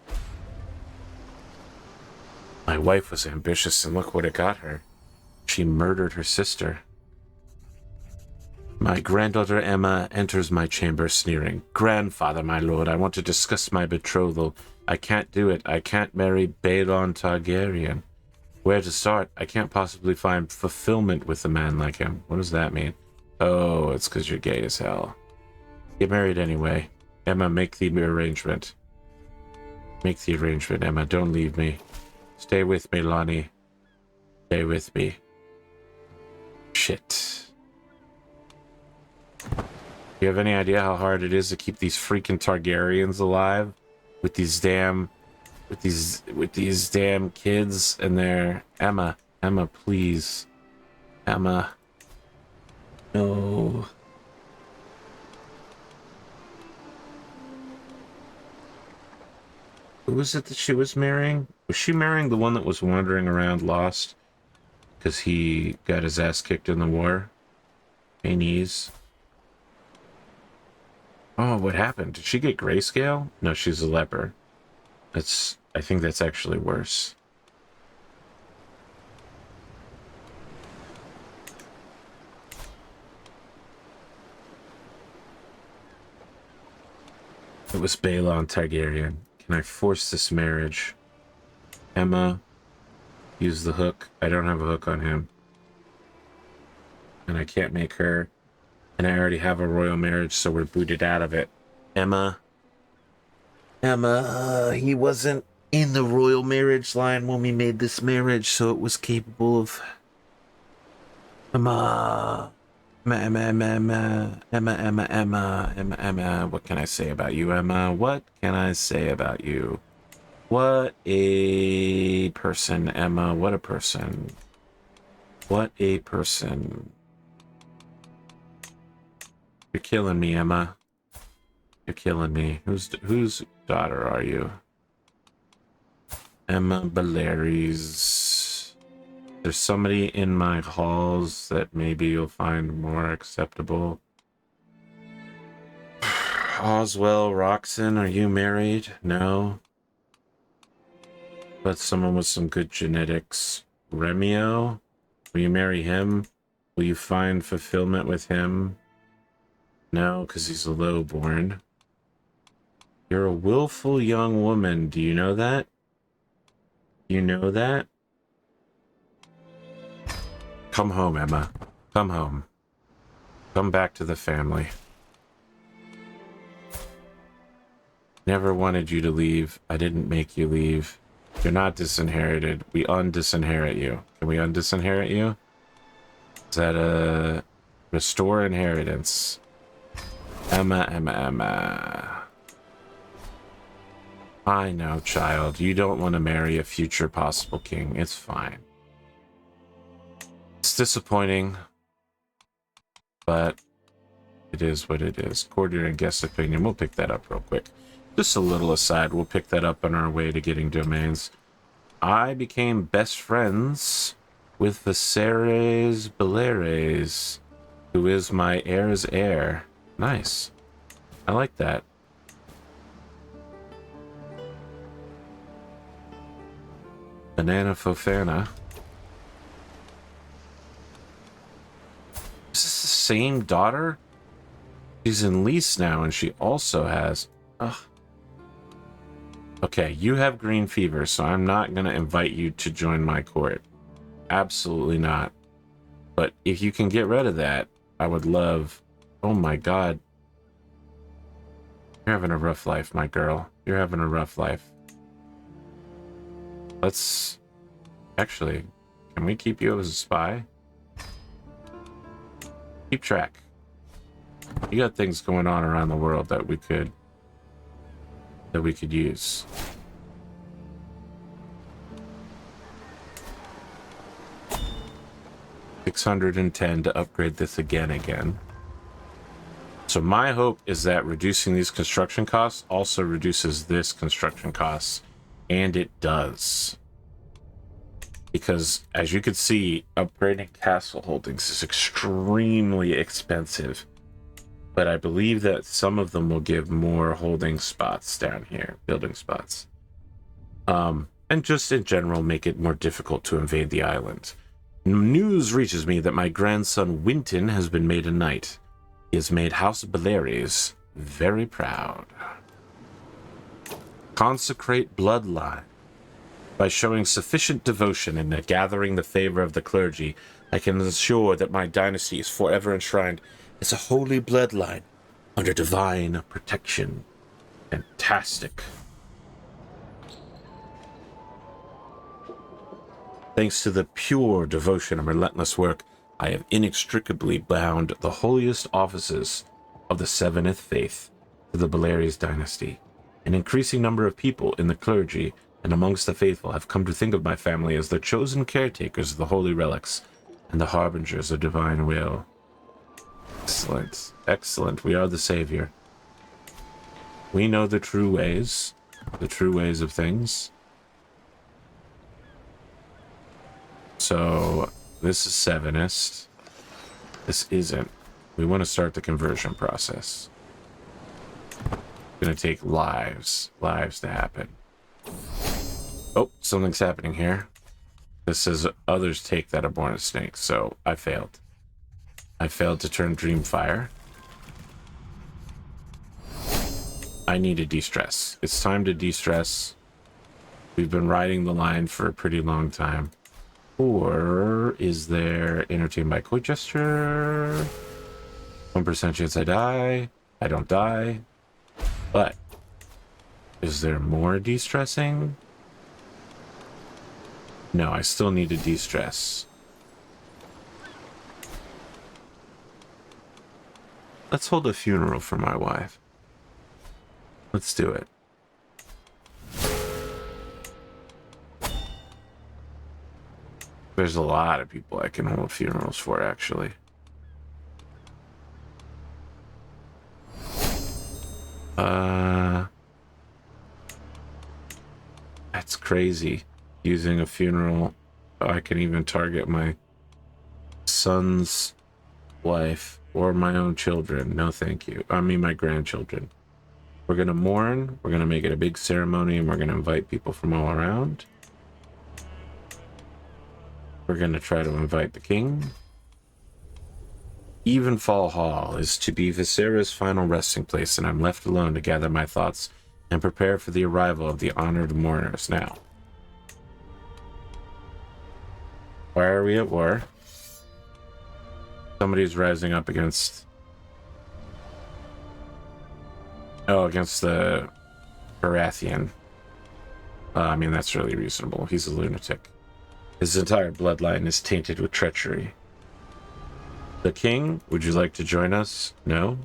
My wife was ambitious, and look what it got her. She murdered her sister. My granddaughter Emma enters my chamber sneering. Grandfather, my lord, I want to discuss my betrothal. I can't do it. I can't marry Balon Targaryen. Where to start? I can't possibly find fulfillment with a man like him. What does that mean? Oh, it's because you're gay as hell. Get married anyway. Emma, make the arrangement. Make the arrangement, Emma. Don't leave me. Stay with me, Lonnie. Stay with me. Shit. You have any idea how hard it is to keep these freaking Targaryens alive? With these damn kids and their Emma, please. Emma. No. Who was it that she was marrying? Was she marrying the one that was wandering around lost? Because he got his ass kicked in the war? Chinese. Oh, what happened? Did she get grayscale? No, she's a leper. I think that's actually worse. It was Balon Targaryen. Can I force this marriage? Emma, use the hook. I don't have a hook on him. And I can't make her. And I already have a royal marriage, so we're booted out of it. Emma, he wasn't in the royal marriage line when we made this marriage, so it was capable of... Emma, what can I say about you, Emma? What can I say about you? What a person, Emma. What a person. What a person. You're killing me, Emma. You're killing me. Whose daughter are you? Emma Belaerys. There's somebody in my halls that maybe you'll find more acceptable. Oswell Roxon, are you married? No. But someone with some good genetics. Remio? Will you marry him? Will you find fulfillment with him? No, because he's a lowborn. You're a willful young woman. Do you know that? You know that? Come home, Emma. Come home. Come back to the family. Never wanted you to leave. I didn't make you leave. You're not disinherited. We undisinherit you. Can we undisinherit you? Is that a restore inheritance? Emma. I know, child. You don't want to marry a future possible king. It's fine. It's disappointing, but it is what it is. Courtier and guest opinion. We'll pick that up real quick. Just a little aside. We'll pick that up on our way to getting domains. I became best friends with Viserys Belaerys, who is my heir's heir. Nice. I like that. Banana Fofana. Is this the same daughter? She's in lease now, and she also has... Ugh. Okay, you have green fever, so I'm not going to invite you to join my court. Absolutely not. But if you can get rid of that, I would love... Oh my god. You're having a rough life, my girl. You're having a rough life. Let's... Actually, can we keep you as a spy? Keep track. You got things going on around the world that we could use. $610 to upgrade this again. So my hope is that reducing these construction costs also reduces this construction costs, and it does. Because as you can see, upgrading castle holdings is extremely expensive. But I believe that some of them will give more holding spots down here, building spots. And just in general, make it more difficult to invade the island. News reaches me that my grandson Winton has been made a knight. He has made House Belaerys very proud. Consecrate bloodline. By showing sufficient devotion and gathering the favor of the clergy, I can ensure that my dynasty is forever enshrined as a holy bloodline under divine protection. Fantastic. Thanks to the pure devotion and relentless work, I have inextricably bound the holiest offices of the Seventh Faith to the Belaerys dynasty. An increasing number of people in the clergy and amongst the faithful have come to think of my family as the chosen caretakers of the holy relics and the harbingers of divine will. Excellent. Excellent. We are the savior. We know the true ways of things. So, this is Sevenist. This isn't. We want to start the conversion process. It's going to take lives to happen. Oh, something's happening here. This says others take that are born as snakes, so I failed. I failed to turn Dreamfire. I need to de-stress. It's time to de-stress. We've been riding the line for a pretty long time. Or is there entertained by court gesture? 1% chance I die. I don't die. But is there more de-stressing? No, I still need to de-stress. Let's hold a funeral for my wife. Let's do it. There's a lot of people I can hold funerals for, actually. That's crazy. Using a funeral, I can even target my son's wife or my own children. No, thank you. I mean, my grandchildren. We're going to mourn. We're going to make it a big ceremony, and we're going to invite people from all around. We're going to try to invite the king. Evenfall Hall is to be Viserys' final resting place, and I'm left alone to gather my thoughts and prepare for the arrival of the honored mourners now. Why are we at war? Somebody's rising up against... Oh, against the Baratheon. I mean, that's really reasonable. He's a lunatic. His entire bloodline is tainted with treachery. The king, would you like to join us? No?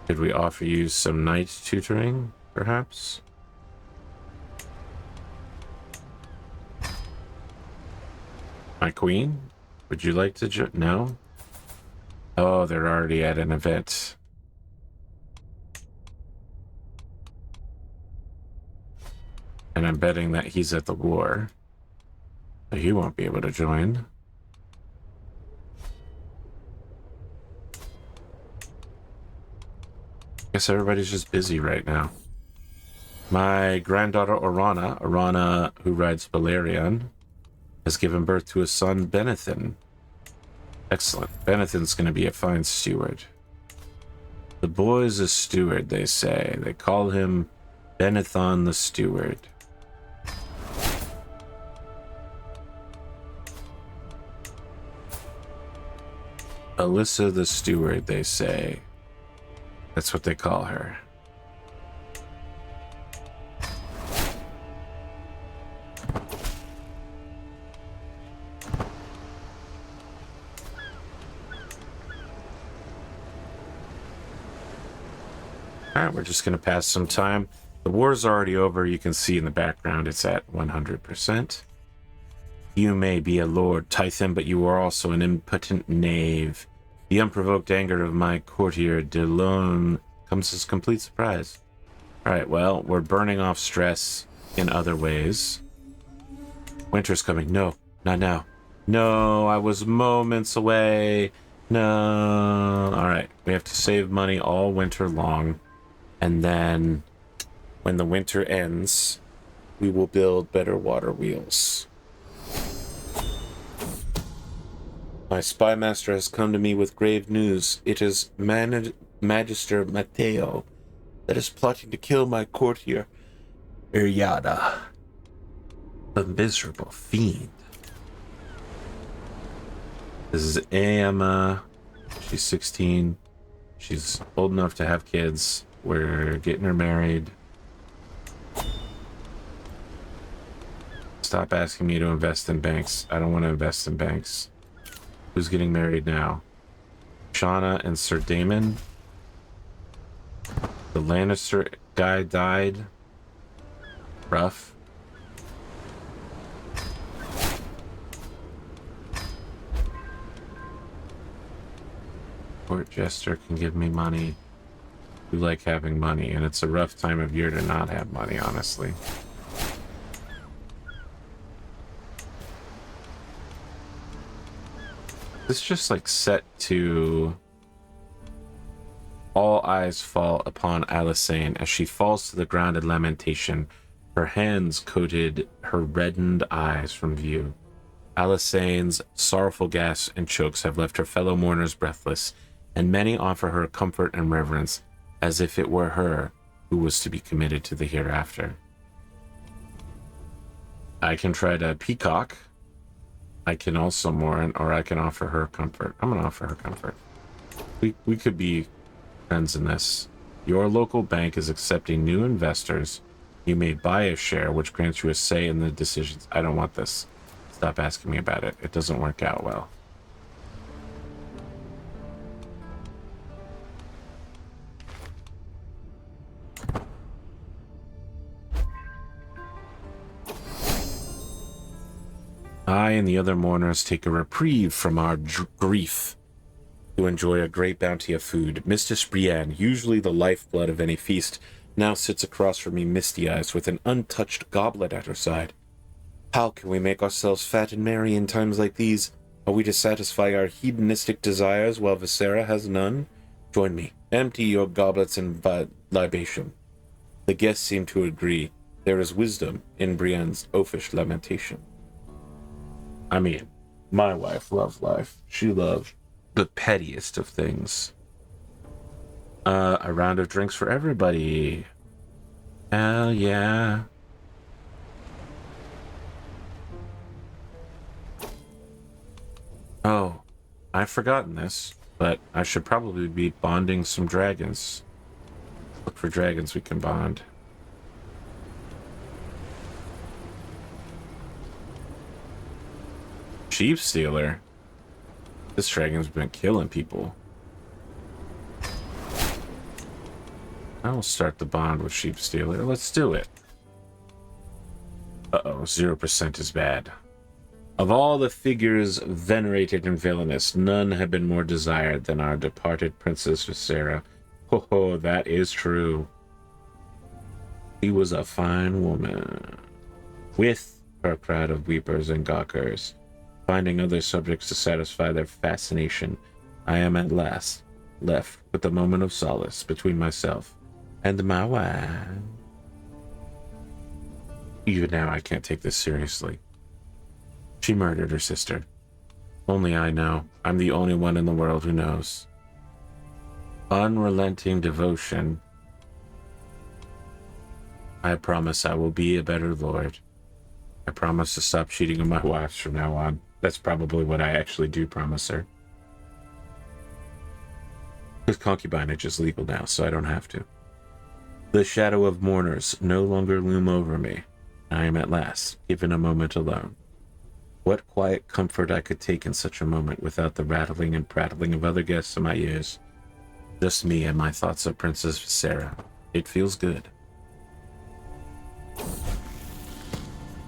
Could we offer you some night tutoring, perhaps? My queen? Would you like to join? No? Oh, they're already at an event. And I'm betting that he's at the war. So he won't be able to join. Guess everybody's just busy right now. My granddaughter Orana, who rides Balerion, has given birth to a son, Benethan. Excellent. Benethan's going to be a fine steward. The boy's a steward, they say. They call him Benethon the Steward. Alyssa the Steward, they say. That's what they call her. Alright, we're just going to pass some time. The war's already over. You can see in the background it's at 100%. You may be a Lord Tythan, but you are also an impotent knave. The unprovoked anger of my courtier Delone comes as complete surprise. Alright, well, we're burning off stress in other ways. Winter's coming. No, not now. No, I was moments away. No. Alright, we have to save money all winter long. And then, when the winter ends, we will build better water wheels. My spy master has come to me with grave news. It is Magister Matteo that is plotting to kill my courtier, Iryada. The miserable fiend. This is Emma. She's 16. She's old enough to have kids. We're getting her married. Stop asking me to invest in banks. I don't want to invest in banks. Who's getting married now? Shauna and Sir Damon. The Lannister guy died. Rough. Court Jester can give me money. We like having money, and it's a rough time of year to not have money, honestly. This just like set to all eyes fall upon Alysanne as she falls to the ground in lamentation. Her hands coated her reddened eyes from view. Alysanne's sorrowful gasps and chokes have left her fellow mourners breathless, and many offer her comfort and reverence as if it were her who was to be committed to the hereafter. I can try to peacock. I can also mourn, or I can offer her comfort. I'm going to offer her comfort. We could be friends in this. Your local bank is accepting new investors. You may buy a share, which grants you a say in the decisions. I don't want this. Stop asking me about it. It doesn't work out well. I and the other mourners take a reprieve from our grief to enjoy a great bounty of food. Mistress Brienne, usually the lifeblood of any feast, now sits across from me misty-eyed with an untouched goblet at her side. How can we make ourselves fat and merry in times like these? Are we to satisfy our hedonistic desires while Visera has none? Join me. Empty your goblets in libation. The guests seem to agree. There is wisdom in Brienne's oafish lamentation. I mean, my wife loves life. She loves the pettiest of things. A round of drinks for everybody. Hell yeah. Oh, I've forgotten this, but I should probably be bonding some dragons. Look for dragons we can bond. Sheep Stealer. This dragon's been killing people. I will start the bond with Sheep Stealer. Let's do it. Uh-oh, 0% is bad. Of all the figures venerated and villainous, none have been more desired than our departed Princess Visera. Ho ho, that is true. She was a fine woman. With her crowd of weepers and gawkers, finding other subjects to satisfy their fascination, I am at last left with a moment of solace between myself and my wife. Even now, I can't take this seriously. She murdered her sister. Only I know. I'm the only one in the world who knows. Unrelenting devotion. I promise I will be a better lord. I promise to stop cheating on my wives from now on. That's probably what I actually do promise her. Because concubinage is legal now, so I don't have to. The shadow of mourners no longer loom over me. I am at last given a moment alone. What quiet comfort I could take in such a moment without the rattling and prattling of other guests in my ears. Just me and my thoughts of Princess Visera. It feels good.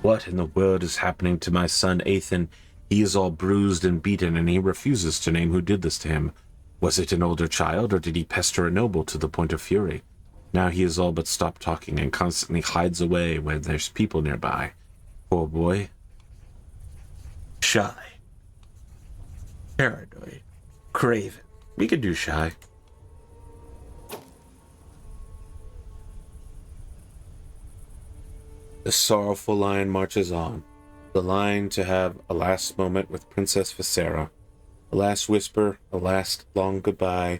What in the world is happening to my son Tythan? He is all bruised and beaten, and he refuses to name who did this to him. Was it an older child, or did he pester a noble to the point of fury? Now he has all but stopped talking and constantly hides away when there's people nearby. Poor boy. Shy. Paranoid. Craven. We could do shy. The sorrowful line marches on. The line to have a last moment with Princess Visera. A last whisper, a last long goodbye,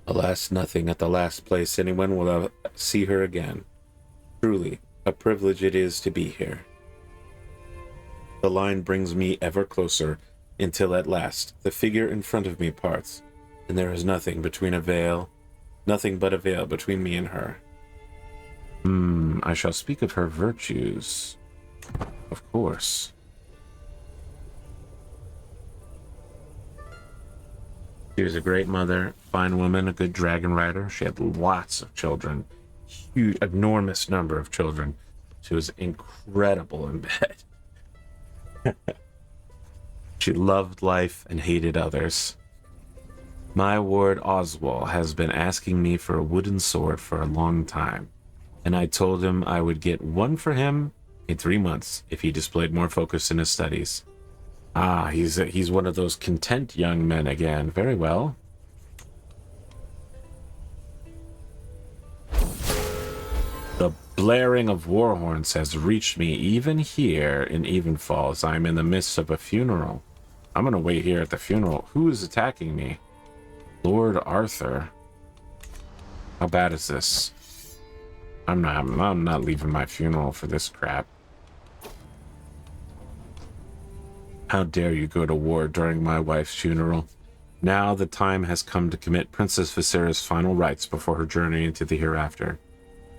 a last nothing at the last place anyone will ever see her again. Truly, a privilege it is to be here. The line brings me ever closer, until at last the figure in front of me parts, and there is nothing but a veil between me and her. I shall speak of her virtues. Of course. She was a great mother, fine woman, a good dragon rider. She had lots of children, huge, enormous number of children. She was incredible in bed. She loved life and hated others. My ward Oswald has been asking me for a wooden sword for a long time, and I told him I would get one for him in 3 months if he displayed more focus in his studies. Ah, he's one of those content young men again. Very well. The blaring of war horns has reached me even here in Evenfall as I'm in the midst of a funeral. I'm gonna wait here at the funeral. Who is attacking me? Lord Arthur. How bad is this? I'm not leaving my funeral for this crap. How dare you go to war during my wife's funeral? Now the time has come to commit Princess Visera's final rites before her journey into the hereafter.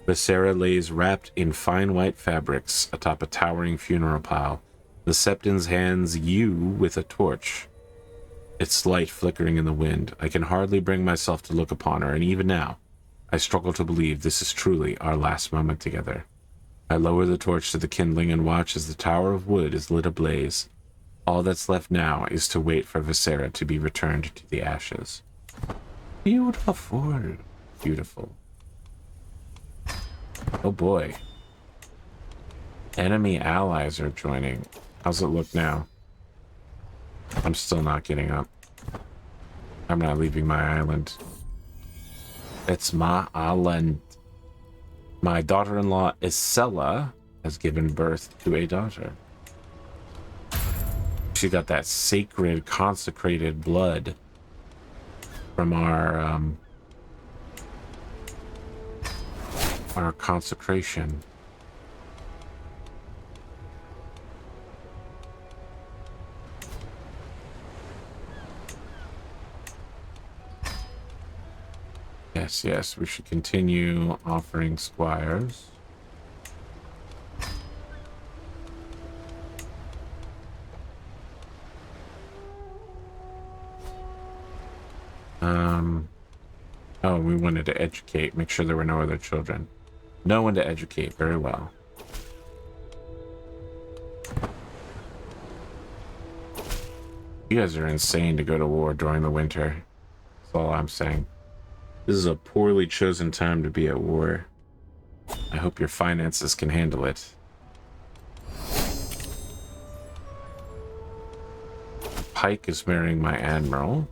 Visera lays wrapped in fine white fabrics atop a towering funeral pile. The Septon's hands you with a torch, its light flickering in the wind. I can hardly bring myself to look upon her, and even now, I struggle to believe this is truly our last moment together. I lower the torch to the kindling and watch as the tower of wood is lit ablaze. All that's left now is to wait for Visera to be returned to the ashes. Beautiful. Beautiful. Oh boy. Enemy allies are joining. How's it look now? I'm still not getting up. I'm not leaving my island. It's my island. My daughter-in-law, Isella, has given birth to a daughter. She got that sacred, consecrated blood from our consecration. Yes, we should continue offering squires. Oh, we wanted to educate, make sure there were no other children. No one to educate, very well. You guys are insane to go to war during the winter. That's all I'm saying. This is a poorly chosen time to be at war. I hope your finances can handle it. Pike is marrying my admiral.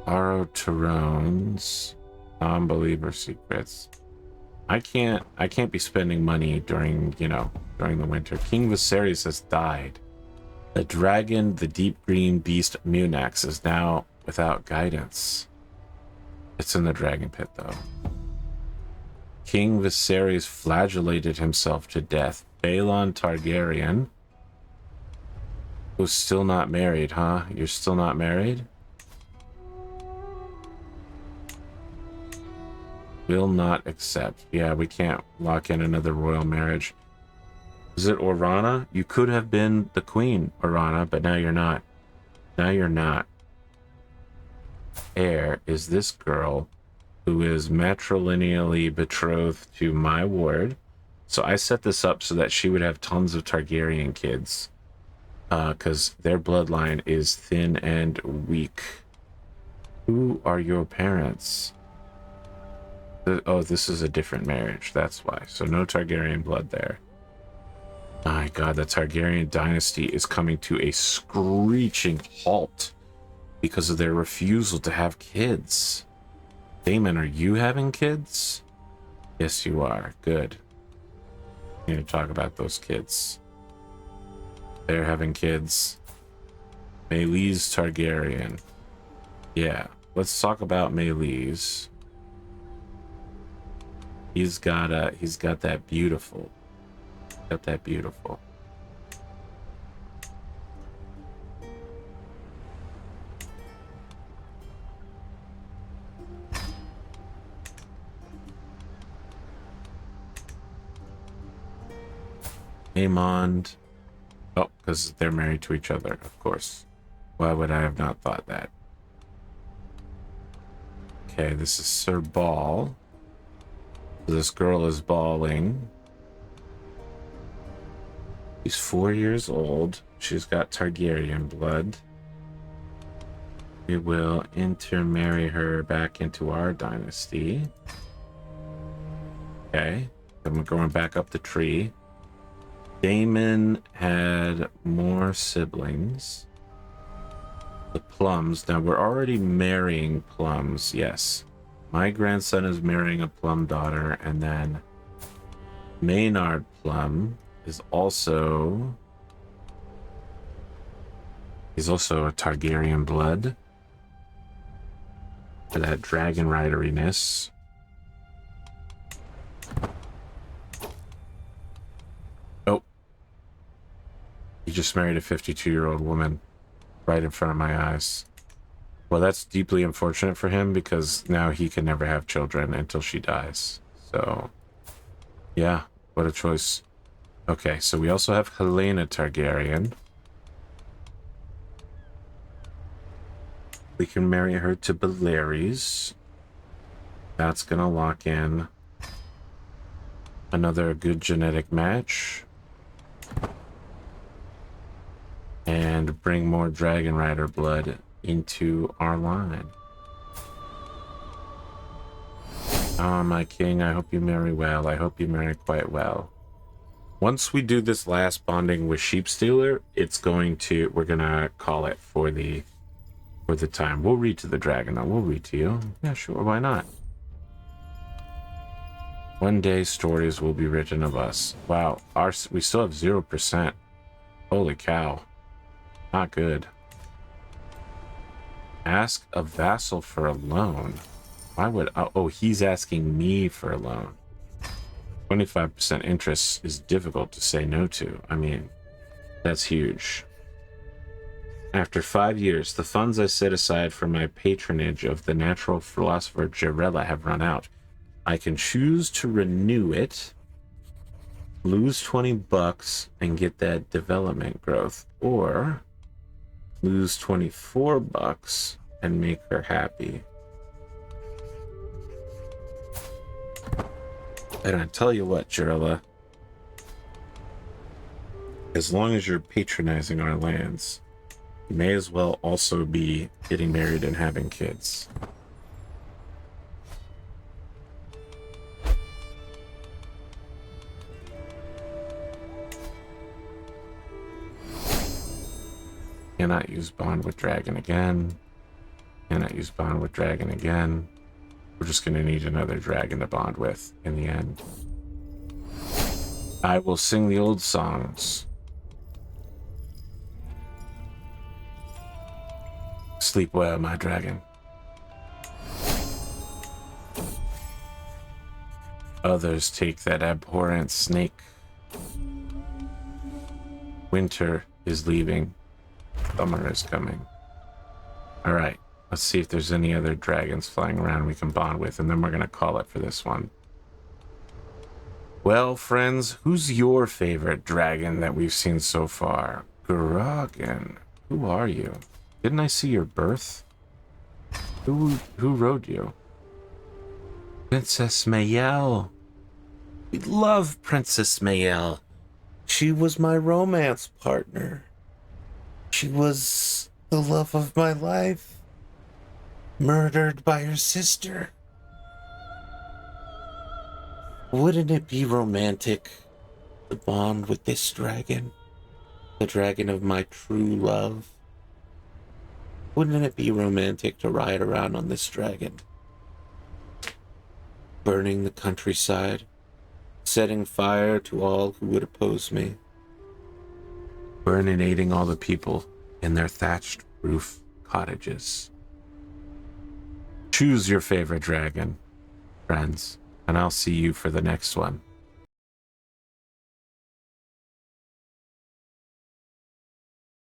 Borrow Tyrone's non-believer secrets. I can't be spending money during, during the winter. King Viserys has died. The dragon, the deep green beast Munax, is now without guidance. It's in the dragon pit, though. King Viserys flagellated himself to death. Balon Targaryen, who's still not married, huh? You're still not married? Will not accept. Yeah, we can't lock in another royal marriage. Is it Orana? You could have been the queen, Orana, but now you're not. Now you're not. Heir is this girl who is matrilineally betrothed to my ward. So I set this up so that she would have tons of Targaryen kids. Because their bloodline is thin and weak. Who are your parents? Oh, this is a different marriage. That's why. So no Targaryen blood there. My God, the Targaryen dynasty is coming to a screeching halt because of their refusal to have kids. Daemon, are you having kids? Yes, you are. Good. We need to talk about those kids. They're having kids. Meleys Targaryen. Yeah, let's talk about Meleys. He's got that beautiful. Got that beautiful. Aemond. Oh, because they're married to each other, of course. Why would I have not thought that? Okay, this is Sir Ball. This girl is balling. She's 4 years old. She's got Targaryen blood. We will intermarry her back into our dynasty. Okay, then we're going back up the tree. Daemon had more siblings. The Plums. Now we're already marrying Plums, yes. My grandson is marrying a Plum daughter, and then Maynard Plum is also... He's also a Targaryen blood. For that dragon rideriness. Oh. He just married a 52-year-old woman right in front of my eyes. Well, that's deeply unfortunate for him because now he can never have children until she dies. So, yeah, what a choice. Okay, so we also have Helena Targaryen. We can marry her to Belaerys. That's gonna lock in another good genetic match. And bring more Dragon Rider blood into our line. Oh, my king, I hope you marry well. I hope you marry quite well. Once we do this last bonding with Sheepstealer, we're gonna call it for the time. We'll read to the dragon, though. We'll read to you. Yeah, sure, why not? One day stories will be written of us. Wow, we still have 0%. Holy cow. Not good. Ask a vassal for a loan. Why would... Oh, he's asking me for a loan. 25% interest is difficult to say no to. I mean, that's huge. After 5 years, the funds I set aside for my patronage of the natural philosopher Jarella have run out. I can choose to renew it, lose 20 bucks, and get that development growth, or lose 24 bucks and make her happy. And I tell you what, Jarella, as long as you're patronizing our lands, you may as well also be getting married and having kids. Cannot use bond with dragon again. Cannot use bond with dragon again. We're just going to need another dragon to bond with in the end. I will sing the old songs. Sleep well, my dragon. Others take that abhorrent snake. Winter is leaving. Summer is coming. Alright, let's see if there's any other dragons flying around we can bond with, and then we're going to call it for this one. Well, friends, who's your favorite dragon that we've seen so far? Gragan, who are you? Didn't I see your birth? Who rode you? Princess Mayel. We love Princess Mayel. She was my romance partner. She was the love of my life. Murdered by her sister. Wouldn't it be romantic to bond with this dragon? The dragon of my true love? Wouldn't it be romantic to ride around on this dragon? Burning the countryside, setting fire to all who would oppose me. Burninating all the people in their thatched roof cottages. Choose your favorite dragon, friends, and I'll see you for the next one.